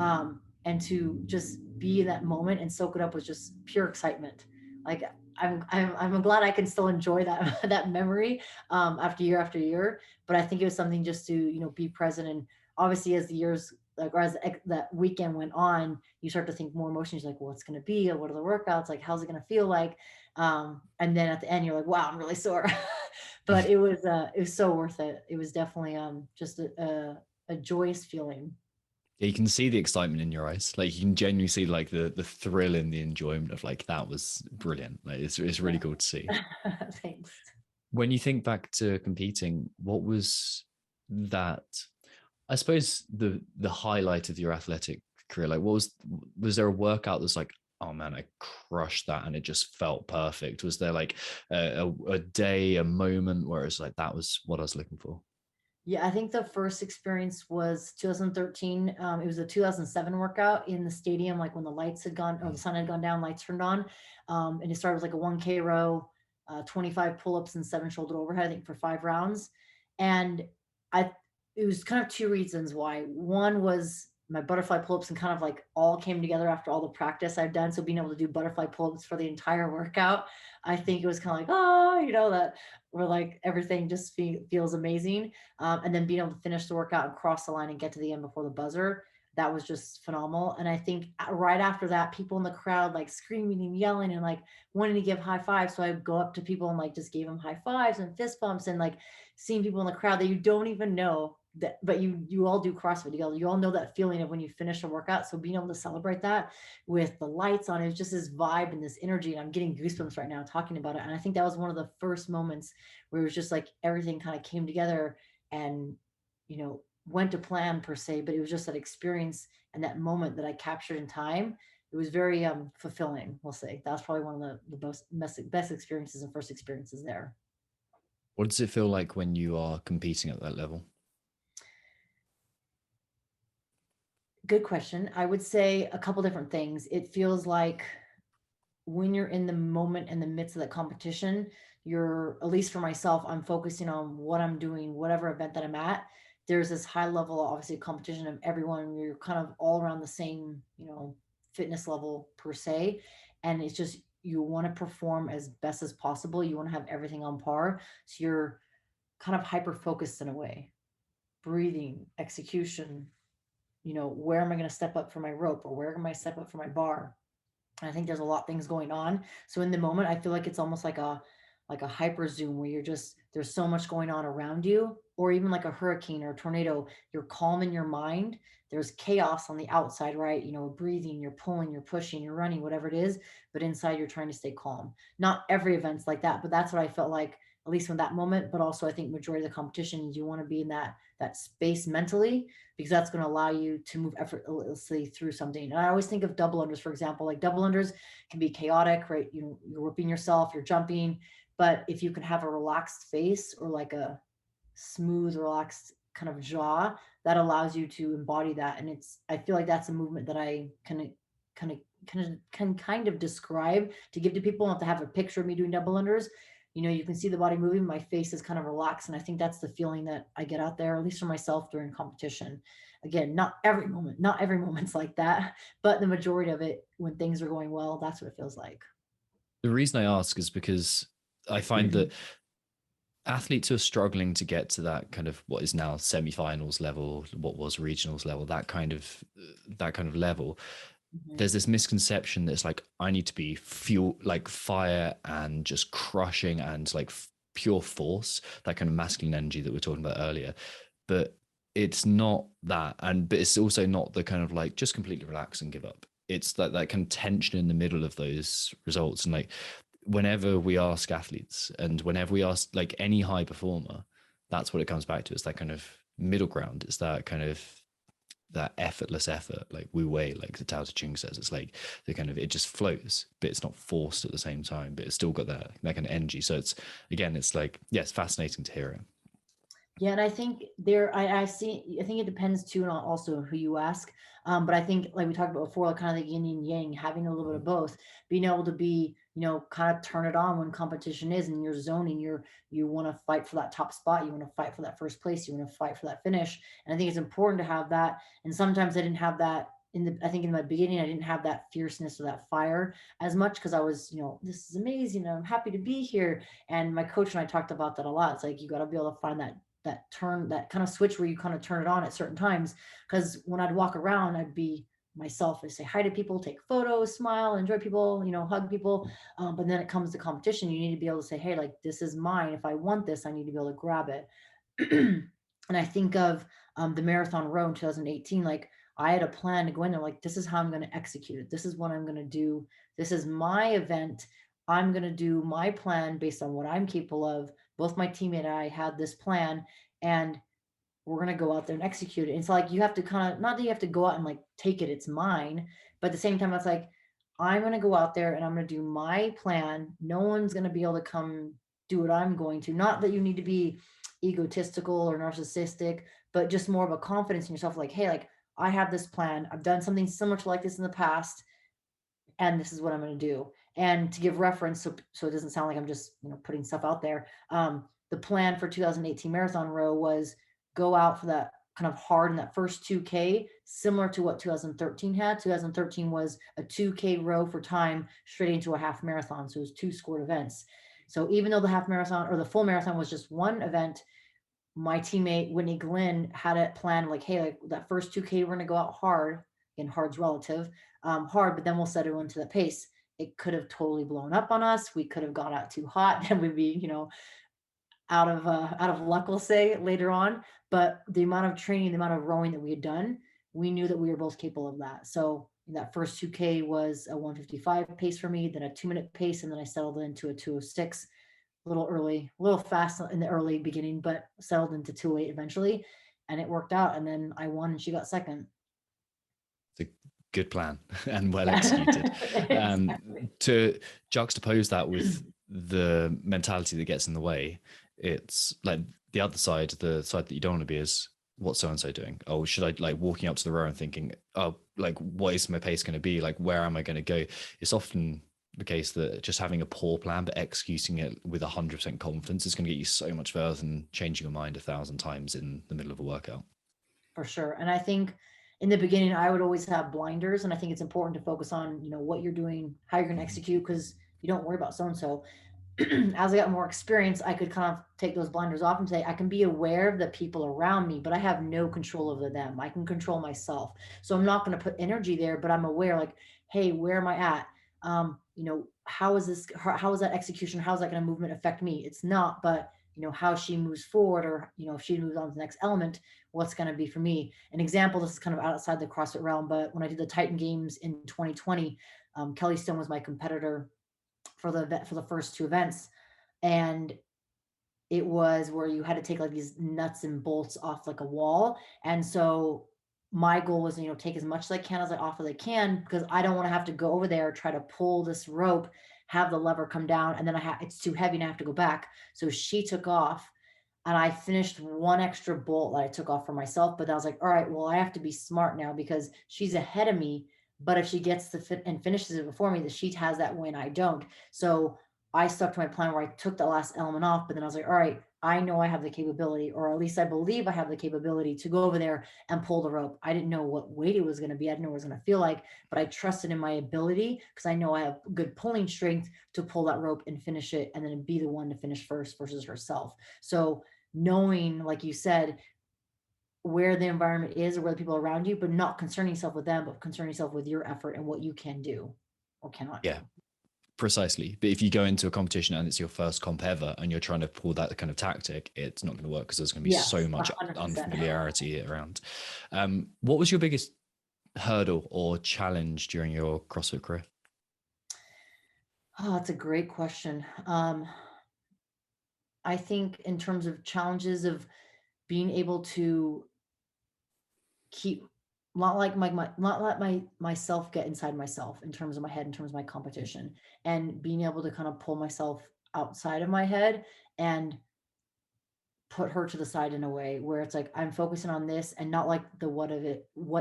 And to just be in that moment and soak it up was just pure excitement. Like I'm glad I can still enjoy that that memory after year. But I think it was something just to be present. And obviously as the years like or as that weekend went on, you start to think more emotions like, well, what's going to be, what are the workouts like, how's it going to feel like, and then at the end you're like, wow, I'm really sore. But it was so worth it. It was definitely just a joyous feeling. Yeah, you can see the excitement in your eyes. Like you can genuinely see like the thrill and the enjoyment of like that was brilliant. Like it's really Yeah. cool to see. Thanks. When you think back to competing, what was that? I suppose the highlight of your athletic career. Like, what was there a workout that's like, oh man, I crushed that and it just felt perfect? Was there like a day, a moment where it's like that was what I was looking for? Yeah, I think the first experience was 2013. It was a 2007 workout in the stadium, like when the lights had gone or the sun had gone down, lights turned on. And it started with like a 1K row, 25 pull-ups and 7 shoulder overhead, I think for 5 rounds. And I, it was kind of two reasons why. One was my butterfly pull-ups and kind of like all came together after all the practice I've done. So being able to do butterfly pull-ups for the entire workout, I think it was kind of like, oh, that where like everything just feels amazing. And then being able to finish the workout and cross the line and get to the end before the buzzer, that was just phenomenal. And I think right after that, people in the crowd like screaming and yelling and like wanting to give high fives. So I go up to people and like just gave them high fives and fist bumps and like seeing people in the crowd that you don't even know that, but you all do CrossFit together. You all know that feeling of when you finish a workout. So being able to celebrate that with the lights on, it was just this vibe and this energy. And I'm getting goosebumps right now talking about it. And I think that was one of the first moments where it was just like everything kind of came together and went to plan per se, but it was just that experience and that moment that I captured in time. It was very fulfilling, we'll say. That was probably one of the best experiences and first experiences there. What does it feel like when you are competing at that level? Good question. I would say a couple different things. It feels like when you're in the moment in the midst of that competition, you're, at least for myself, I'm focusing on what I'm doing, whatever event that I'm at. There's this high level, obviously, competition of everyone. You're kind of all around the same, fitness level per se. And it's just, you want to perform as best as possible. You want to have everything on par. So you're kind of hyper focused in a way, breathing, execution, where am I going to step up for my rope or where am I step up for my bar? And I think there's a lot of things going on. So in the moment, I feel like it's almost like a hyper zoom where you're just, there's so much going on around you, or even like a hurricane or a tornado, you're calm in your mind. There's chaos on the outside, right? Breathing, you're pulling, you're pushing, you're running, whatever it is. But inside you're trying to stay calm. Not every event's like that, but that's what I felt like at least in that moment. But also I think majority of the competitions, you want to be in that space mentally, because that's going to allow you to move effortlessly through something. And I always think of double unders, for example. Like double unders can be chaotic, right? You're whipping yourself, you're jumping, but if you can have a relaxed face or like a smooth, relaxed kind of jaw, that allows you to embody that. And I feel like that's a movement that I kind of can kind of describe to give to people, not to have a picture of me doing double unders. You can see the body moving, my face is kind of relaxed. And I think that's the feeling that I get out there, at least for myself during competition. Again, not every moment's like that, but the majority of it, when things are going well, that's what it feels like. The reason I ask is because I find that athletes who are struggling to get to that kind of what is now semifinals level, what was regionals level, that kind of level, Mhm. there's this misconception that it's like I need to be fuel, like fire and just crushing and like pure force, that kind of masculine energy that we are talking about earlier. But it's not that, but it's also not the kind of like just completely relax and give up. It's that kind of tension in the middle of those results. And like whenever we ask athletes and whenever we ask like any high performer, that's what it comes back to. It's that kind of middle ground. It's that kind of that effortless effort, like Wu Wei, like the Tao Te Ching says. It's like the kind of, it just flows, but it's not forced at the same time, but it's still got that kind of energy. So it's, again, it's like, yeah, it's fascinating to hear it. Yeah, and I think I see. I think it depends too, and also who you ask. But I think, like we talked about before, like kind of the yin and yang, having a little bit of both, being able to be, kind of turn it on when competition is, and you're zoning. You want to fight for that top spot. You want to fight for that first place. You want to fight for that finish. And I think it's important to have that. And sometimes I didn't have that I think in my beginning, I didn't have that fierceness or that fire as much because I was, this is amazing. I'm happy to be here. And my coach and I talked about that a lot. It's like you got to be able to find that kind of switch where you kind of turn it on at certain times. Because when I'd walk around, I'd be myself. I say hi to people, take photos, smile, enjoy people, hug people. But then it comes to competition. You need to be able to say, hey, like this is mine. If I want this, I need to be able to grab it. And I think of the marathon row in 2018. Like I had a plan to go in there. Like this is how I'm going to execute it. This is what I'm going to do. This is my event. I'm going to do my plan based on what I'm capable of. Both my teammate and I had this plan, and we're going to go out there and execute it. It's like you have to kind of, not that you have to go out and like take it, it's mine, but at the same time, it's like I'm going to go out there and I'm going to do my plan. No one's going to be able to come do what I'm going to. Not that you need to be egotistical or narcissistic, but just more of a confidence in yourself. Like, hey, like I have this plan. I've done something similar to like this in the past, and this is what I'm going to do. And to give reference, so it doesn't sound like I'm just putting stuff out there. The plan for 2018 marathon row was go out for that kind of hard in that first 2K, similar to what 2013 had. 2013 was a 2K row for time straight into a half marathon, so it was two scored events. So even though the half marathon or the full marathon was just one event, my teammate Whitney Glenn had it planned like, hey, like that first 2K, we're gonna go out hard, and hard's relative, hard, but then we'll settle into the pace. It could have totally blown up on us. We could have gone out too hot, and we'd be, out of luck, we'll say later on. But the amount of training, the amount of rowing that we had done, we knew that we were both capable of that. So that first 2K was a 155 pace for me, then a 2-minute pace, and then I settled into a 206, a little early, a little fast in the early beginning, but settled into 208 eventually. And it worked out. And then I won and she got second. It's a good plan and well executed. Yeah. Exactly. To juxtapose that with the mentality that gets in the way, it's like the other side, the side that you don't want to be is, what's so and so doing? Oh, should I, like walking up to the row and thinking, oh, like what is my pace going to be? Like where am I going to go? It's often the case that just having a poor plan but executing it with 100% confidence is going to get you so much further than changing your mind 1,000 times in the middle of a workout. For sure. And I think in the beginning, I would always have blinders. And I think it's important to focus on, what you're doing, how you're going to execute, because you don't worry about so and so. As I got more experience, I could kind of take those blinders off and say, I can be aware of the people around me, but I have no control over them. I can control myself. So I'm not going to put energy there, but I'm aware, like, hey, where am I at? How is this, how is that execution? How is that going to movement affect me? It's not, but how she moves forward, or, if she moves on to the next element, what's going to be for me. An example, this is kind of outside the CrossFit realm, but when I did the Titan Games in 2020, Kelly Stone was my competitor for the first two events. And it was where you had to take like these nuts and bolts off like a wall. And so my goal was, take as much as I can as I off as I can, because I don't want to have to go over there, try to pull this rope, have the lever come down, and then it's too heavy and I have to go back. So she took off and I finished one extra bolt that I took off for myself. But I was like, all right, well, I have to be smart now because she's ahead of me. But if she gets the fit and finishes it before me, the sheet has that win, I don't. So I stuck to my plan where I took the last element off, but then I was like, all right, I know I have the capability, or at least I believe I have the capability to go over there and pull the rope. I didn't know what weight it was going to be. I didn't know what it was going to feel like, but I trusted in my ability because I know I have good pulling strength to pull that rope and finish it, and then be the one to finish first versus herself. So knowing, like you said, where the environment is or where the people around you, but not concerning yourself with them, but concerning yourself with your effort and what you can do or cannot do. Yeah, precisely. But if you go into a competition and it's your first comp ever and you're trying to pull that kind of tactic, it's not going to work because there's going to be so Yes, much 100%. unfamiliarity around. What was your biggest hurdle or challenge during your CrossFit career? Oh, that's a great question. I think in terms of challenges of being able to keep, not like not let myself get inside myself in terms of my head, in terms of my competition, and being able to kind of pull myself outside of my head and put her to the side in a way where it's like I'm focusing on this and not like the what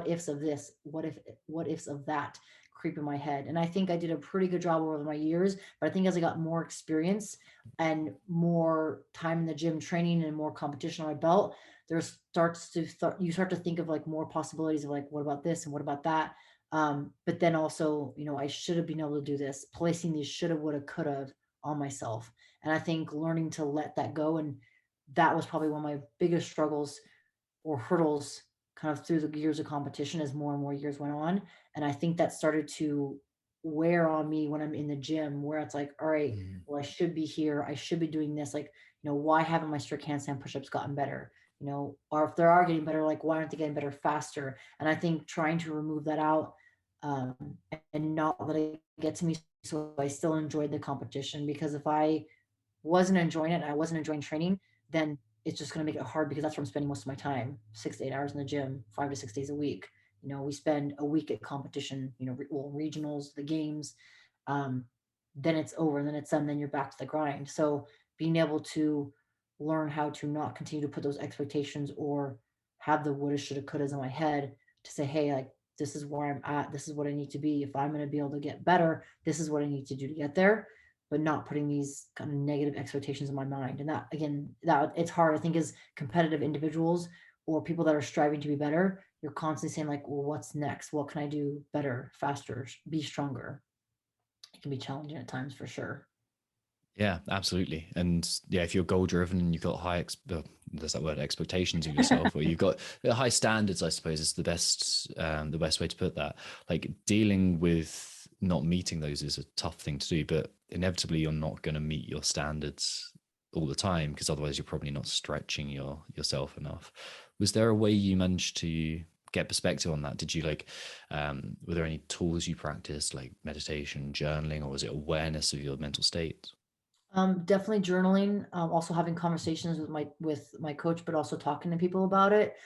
ifs of this, what ifs of that creep in my head. And I think I did a pretty good job over my years, but I think as I got more experience and more time in the gym training and more competition on my belt, you start to think of like more possibilities of like, what about this and what about that? But then also, I should have been able to do this, placing these shoulda, woulda, coulda on myself. And I think learning to let that go, and that was probably one of my biggest struggles or hurdles kind of through the years of competition as more and more years went on. And I think that started to wear on me when I'm in the gym, where it's like, all right, Mm. well, I should be here. I should be doing this. Like, why haven't my strict handstand pushups gotten better? Or if they are getting better, like, why aren't they getting better faster? And I think trying to remove that out, um, and not let it get to me, so I still enjoyed the competition. Because if I wasn't enjoying it and I wasn't enjoying training, then it's just going to make it hard, because that's where I'm spending most of my time, 6 to 8 hours in the gym, 5 to 6 days a week. We spend a week at competition, regionals, the games, um, then it's over, and then it's done, then you're back to the grind. So being able to learn how to not continue to put those expectations or have the woulda, shoulda, couldas in my head, to say, hey, like, this is where I'm at. This is what I need to be. If I'm going to be able to get better, this is what I need to do to get there, but not putting these kind of negative expectations in my mind. And that, again, that it's hard. I think as competitive individuals or people that are striving to be better, you're constantly saying like, well, what's next? What can I do better, faster, be stronger? It can be challenging at times, for sure. Yeah, absolutely. And yeah, if you're goal driven and you've got there's that word, expectations of yourself, or you've got high standards, I suppose is the best way to put that. Like, dealing with not meeting those is a tough thing to do, but inevitably you're not going to meet your standards all the time, because otherwise you're probably not stretching yourself enough. Was there a way you managed to get perspective on that? Did you were there any tools you practiced, like meditation, journaling, or was it awareness of your mental state? Definitely journaling, also having conversations with my coach, but also talking to people about it,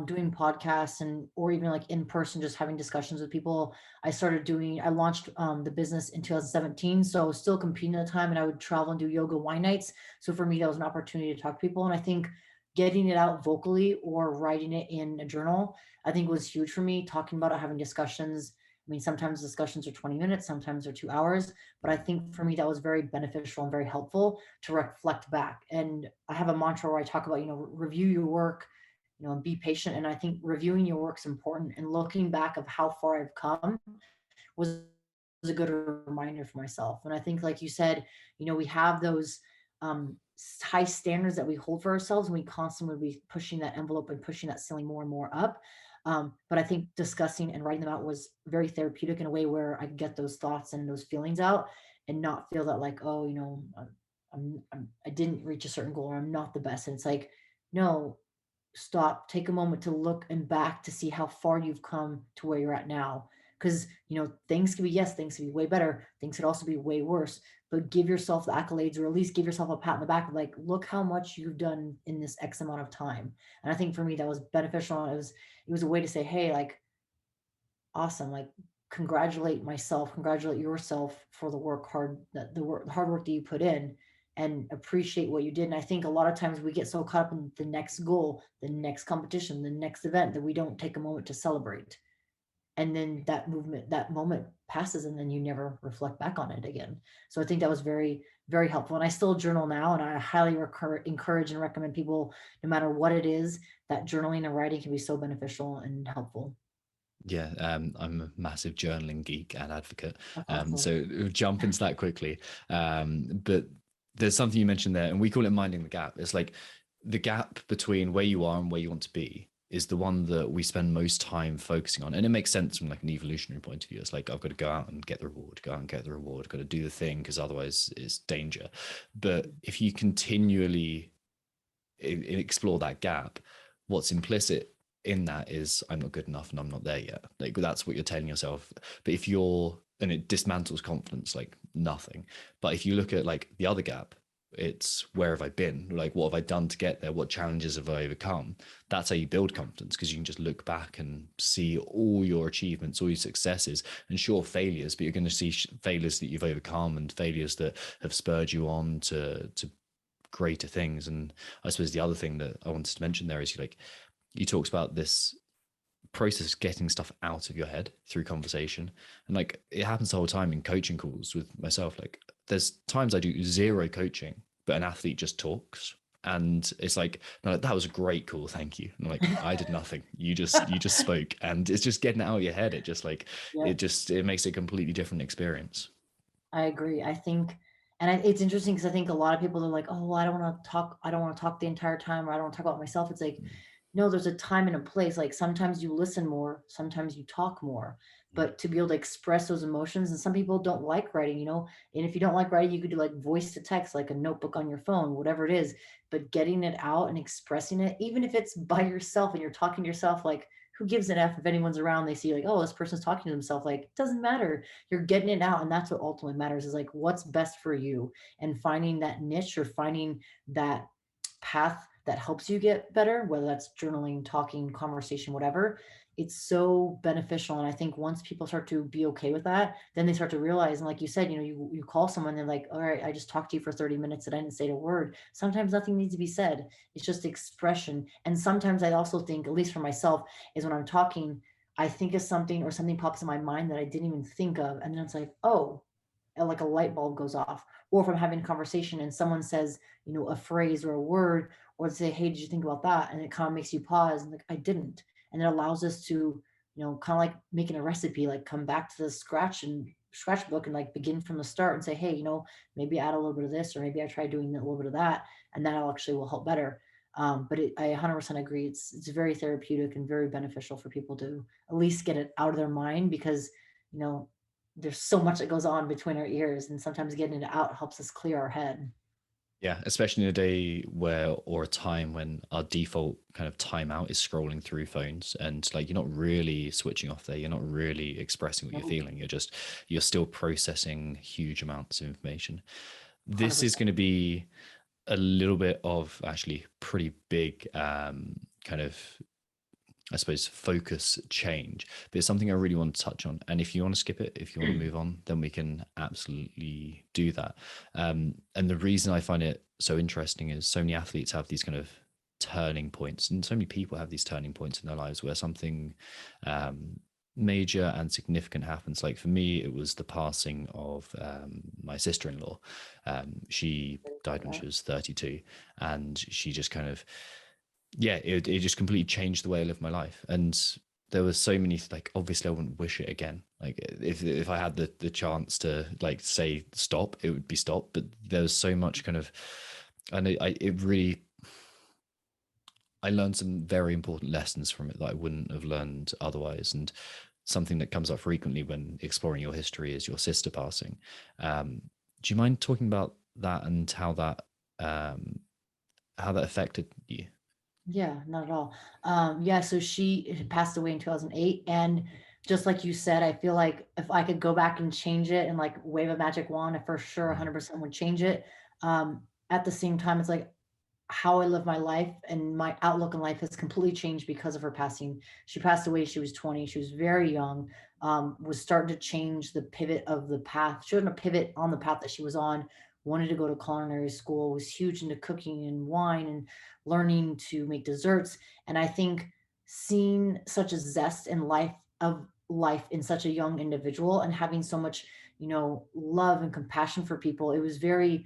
doing podcasts, and or even like in person, just having discussions with people. I launched the business in 2017, so I was still competing at the time, and I would travel and do yoga wine nights. So for me, that was an opportunity to talk to people. And I think getting it out vocally or writing it in a journal, I think was huge for me, talking about it, having discussions. I mean, sometimes discussions are 20 minutes, sometimes they're 2 hours. But I think for me, that was very beneficial and very helpful to reflect back. And I have a mantra where I talk about, review your work, and be patient. And I think reviewing your work is important. And looking back of how far I've come was a good reminder for myself. And I think, like you said, we have those high standards that we hold for ourselves, and we constantly be pushing that envelope and pushing that ceiling more and more up. But I think discussing and writing them out was very therapeutic in a way where I get those thoughts and those feelings out, and not feel that like, oh, I didn't reach a certain goal, or I'm not the best. And it's like, no, stop, take a moment to look and back to see how far you've come to where you're at now. Because things can be, yes, things can be way better, things could also be way worse, but give yourself the accolades, or at least give yourself a pat on the back of like, look how much you've done in this X amount of time. And I think for me that was beneficial. It was a way to say, hey, like, awesome, like, congratulate myself, congratulate yourself for the work hard, that the hard work that you put in, and appreciate what you did. And I think a lot of times we get so caught up in the next goal, the next competition, the next event, that we don't take a moment to celebrate. And then that moment passes, and then you never reflect back on it again. So I think that was very, very helpful. And I still journal now, and I highly encourage and recommend people, no matter what it is, that journaling and writing can be so beneficial and helpful. Yeah, I'm a massive journaling geek and advocate. That's awesome. So we'll jump into that quickly. But there's something you mentioned there, and we call it minding the gap. It's like the gap between where you are and where you want to be is the one that we spend most time focusing on. And it makes sense from like an evolutionary point of view. It's like, I've got to go out and get the reward, go out and get the reward, got to do the thing, because otherwise it's danger. But if you continually explore that gap, what's implicit in that is, I'm not good enough and I'm not there yet. Like, that's what you're telling yourself. But if you're, and it dismantles confidence like nothing. But if you look at like the other gap, it's, where have I been? Like, what have I done to get there? What challenges have I overcome? That's how you build confidence, because you can just look back and see all your achievements, all your successes, and sure, failures, but you're going to see failures that you've overcome and failures that have spurred you on to greater things. And I suppose the other thing that I wanted to mention there is, you talked about this process of getting stuff out of your head through conversation, and like, it happens the whole time in coaching calls with myself. Like, there's times I do zero coaching, but an athlete just talks, and it's like, no, that was a great call, thank you. And like, I did nothing, you just spoke, and it's just getting it out of your head. It just like, Yeah, it makes it a completely different experience. I agree. I think, and it's interesting because I think a lot of people are like, oh, well, I don't want to talk. I don't want to talk the entire time, or I don't want to talk about myself. It's like, no, there's a time and a place. Like sometimes you listen more, sometimes you talk more, but to be able to express those emotions. And some people don't like writing, and if you don't like writing, you could do like voice to text, like a notebook on your phone, whatever it is, but getting it out and expressing it, even if it's by yourself and you're talking to yourself, like, who gives an F if anyone's around, they see like, oh, this person's talking to themselves. Like, it doesn't matter. You're getting it out. And that's what ultimately matters, is like, what's best for you, and finding that niche, or finding that path that helps you get better, whether that's journaling, talking, conversation, whatever. It's so beneficial. And I think once people start to be okay with that, then they start to realize, and like you said, you call someone, they're like, all right, I just talked to you for 30 minutes and I didn't say a word. Sometimes nothing needs to be said. It's just expression. And sometimes I also think, at least for myself, is when I'm talking, I think of something, or something pops in my mind that I didn't even think of. And then it's like, oh, and like a light bulb goes off. Or if I'm having a conversation and someone says, a phrase or a word, or say, hey, did you think about that? And it kind of makes you pause, and like, I didn't. And it allows us to, kind of like making a recipe, like come back to the scratchbook and like begin from the start and say, hey, maybe add a little bit of this, or maybe I try doing a little bit of that, and that actually will help better. But I 100% agree. It's very therapeutic and very beneficial for people to at least get it out of their mind, because you know there's so much that goes on between our ears, and sometimes getting it out helps us clear our head. Yeah, especially in a day where, or a time when our default kind of timeout is scrolling through phones, and like, you're not really switching off there. You're not really expressing what you're Nope. feeling. You're still processing huge amounts of information. This is 100%. going to be a little bit of actually pretty big kind of, I suppose, focus change, but it's something I really want to touch on. And if you want to skip it, if you want to move on, then we can absolutely do that. And the reason I find it so interesting is, so many athletes have these kind of turning points, and so many people have these turning points in their lives where something major and significant happens. Like for me, it was the passing of my sister-in-law. She died when she was 32, and she just kind of, yeah, it just completely changed the way I live my life. And there was so many, like, obviously I wouldn't wish it again. Like if I had the chance to like say stop, it would be stop. But there was so much kind of, and it really, I learned some very important lessons from it that I wouldn't have learned otherwise. And something that comes up frequently when exploring your history is your sister passing. Do you mind talking about that, and how that affected you? Yeah, not at all. Yeah, so she passed away in 2008, and just like you said, I feel like if I could go back and change it and like wave a magic wand, I for sure Mm. 100% would change it. At the same time, it's like how I live my life and my outlook in life has completely changed because of her passing. She passed away. She was 20. She was very young. Was starting to change the pivot of the path. She wasn't a pivot on the path that she was on. Wanted to go to culinary school. Was huge into cooking and wine and learning to make desserts. And I think seeing such a zest in life in such a young individual and having so much, love and compassion for people, it was very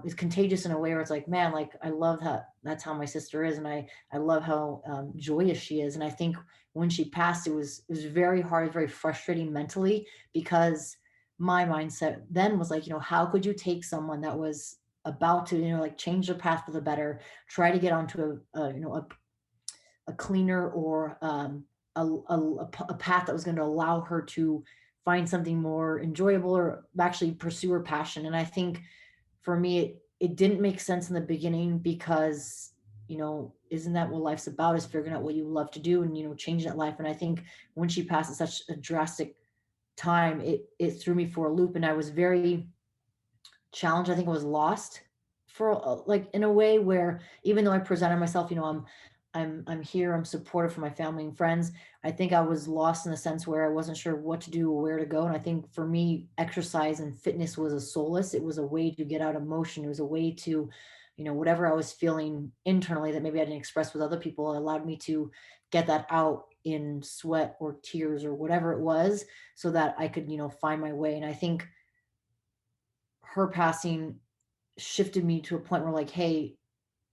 is contagious in a way where it's like, man, like I love that that's how my sister is, and I love how joyous she is. And I think when she passed, it was very hard, very frustrating mentally because my mindset then was like, how could you take someone that was about to, like change their path for the better, try to get onto a cleaner or a path that was going to allow her to find something more enjoyable or actually pursue her passion. And I think for me, it didn't make sense in the beginning because, isn't that what life's about, is figuring out what you love to do and, changing that life. And I think when she passed at such a drastic time, it threw me for a loop and I was very challenged. I think I was lost for like in a way where even though I presented myself, I'm here, I'm supportive for my family and friends. I think I was lost in the sense where I wasn't sure what to do or where to go. And I think for me, exercise and fitness was a solace. It was a way to get out emotion. It was a way to, whatever I was feeling internally that maybe I didn't express with other people, it allowed me to get that out in sweat or tears or whatever it was so that I could, find my way. And I think her passing shifted me to a point where like, hey,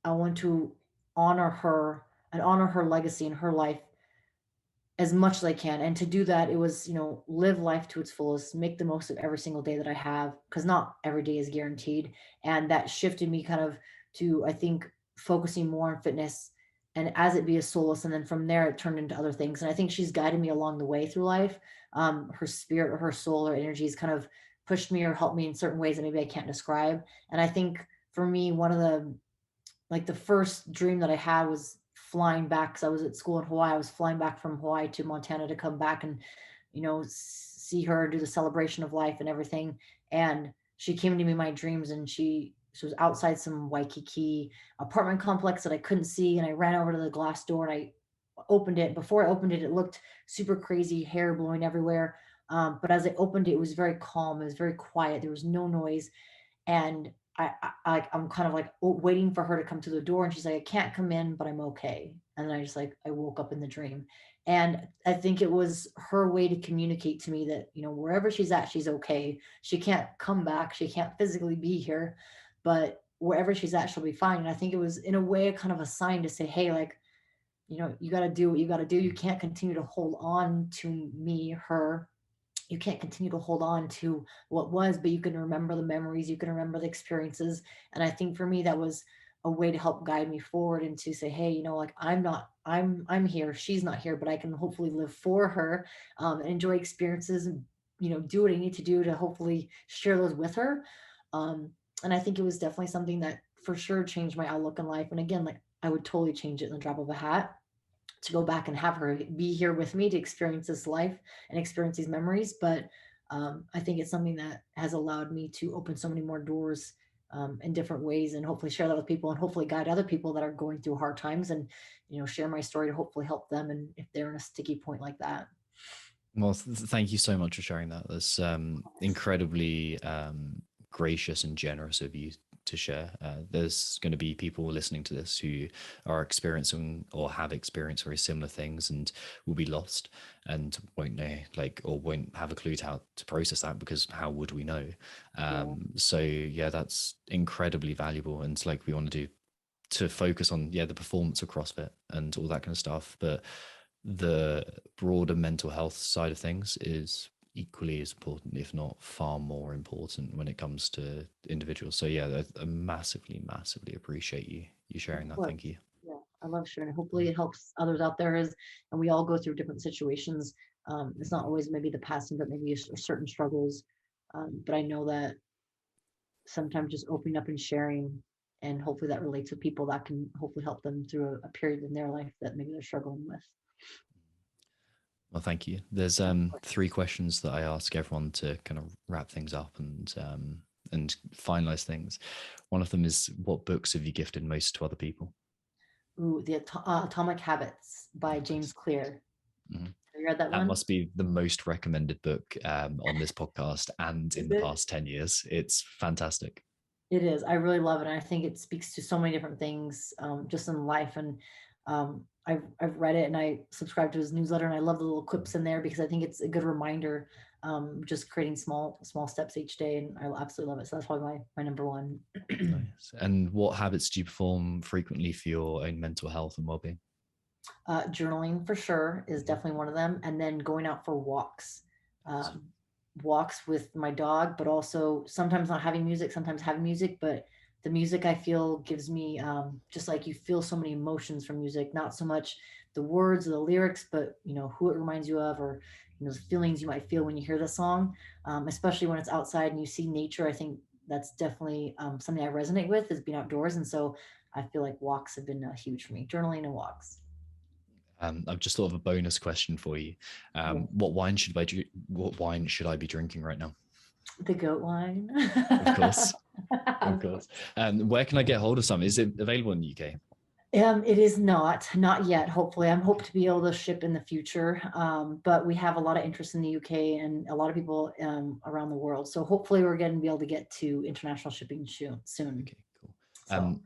I want to honor her and honor her legacy and her life as much as I can. And to do that, it was, live life to its fullest, make the most of every single day that I have, because not every day is guaranteed. And that shifted me kind of to, I think, focusing more on fitness and as it be a solace. And then from there, it turned into other things. And I think she's guided me along the way through life. Her spirit or her soul or energy has kind of pushed me or helped me in certain ways that maybe I can't describe. And I think for me, one of the first dream that I had was flying back because I was at school in Hawaii. I was flying back from Hawaii to Montana to come back and, see her do the celebration of life and everything. And she came to me in my dreams and she was outside some Waikiki apartment complex that I couldn't see. And I ran over to the glass door and I opened it. Before I opened it, it looked super crazy, hair blowing everywhere. But as I opened it, it was very calm. It was very quiet. There was no noise. And I'm kind of like waiting for her to come to the door, and she's like, I can't come in, but I'm okay. And then I woke up in the dream, and I think it was her way to communicate to me that wherever she's at, she's okay. She can't come back, she can't physically be here, but wherever she's at, she'll be fine. And I think it was in a way kind of a sign to say, hey, like you got to do what you got to do. You can't continue to hold on to her. You can't continue to hold on to what was, but you can remember the memories, you can remember the experiences. And I think for me, that was a way to help guide me forward and to say, hey, like I'm here, she's not here, but I can hopefully live for her, and enjoy experiences and, do what I need to do to hopefully share those with her. And I think it was definitely something that for sure changed my outlook in life. And again, like I would totally change it in the drop of a hat to go back and have her be here with me to experience this life and experience these memories. But I think it's something that has allowed me to open so many more doors in different ways and hopefully share that with people and hopefully guide other people that are going through hard times and, share my story to hopefully help them. And if they're in a sticky point like that. Well, thank you so much for sharing that. That's incredibly gracious and generous of you to share. There's going to be people listening to this who are experiencing or have experienced very similar things and will be lost and won't know, like, or won't have a clue to how to process that, because how would we know? Yeah. So yeah, that's incredibly valuable. And like we want to focus on the performance of CrossFit and all that kind of stuff, but the broader mental health side of things is equally as important, if not far more important, when it comes to individuals. So yeah, I massively appreciate you sharing Of that. course. Thank you. Yeah, I love sharing. Hopefully, it helps others out there as, and we all go through different situations. It's not always maybe the passing, but maybe certain struggles. But I know that sometimes just opening up and sharing, and hopefully that relates to people that can hopefully help them through a period in their life that maybe they're struggling with. Well, thank you. There's 3 questions that I ask everyone to kind of wrap things up and finalize things. One of them is, what books have you gifted most to other people? Ooh, the Atomic Habits by James Nice. Clear. Mhm. Have you read that That one? must be the most recommended book on this podcast and Is in the it? past 10 years. It's fantastic. It is. I really love it. And I think it speaks to so many different things just in life. And I've read it and I subscribe to his newsletter and I love the little clips in there because I think it's a good reminder, just creating small steps each day. And I absolutely love it. So that's probably my number one. Nice. And what habits do you perform frequently for your own mental health and well-being? Journaling for sure is Mhm. definitely one of them. And then going out for walks. Nice. Um, Walks with my dog, but also sometimes not having music, sometimes having music, but the music I feel gives me just like you feel so many emotions from music, not so much the words or the lyrics, but who it reminds you of, or the feelings you might feel when you hear the song, especially when it's outside and you see nature. I think that's definitely something I resonate with, is being outdoors. And so I feel like walks have been huge for me, journaling and walks. I've just thought of a bonus question for you. Yeah. What wine should I be drinking right now? The goat wine. Of course, of Of course. course. Where can I get hold of some? Is it available in the UK? It is not yet. Hopefully, I'm hope to be able to ship in the future. But we have a lot of interest in the UK and a lot of people around the world. So hopefully, we're going to be able to get to international shipping soon. Okay, cool. So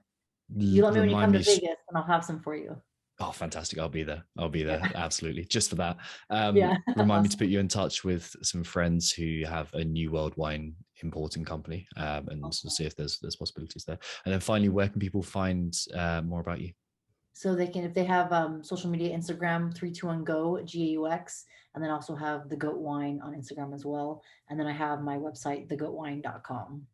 you let me when you Remind come me. to Vegas, and I'll have some for you. Oh, fantastic! I'll be there. I'll be Yeah, there. Absolutely, just for that. yeah, Remind me to awesome. put you in touch with some friends who have a new world wine importing company, and we'll see if there's possibilities there. And then finally, where can people find more about you? So they can, if they have social media, Instagram 321 go GAUX, and then also have the Goat Wine on Instagram as well. And then I have my website, thegoatwine.com.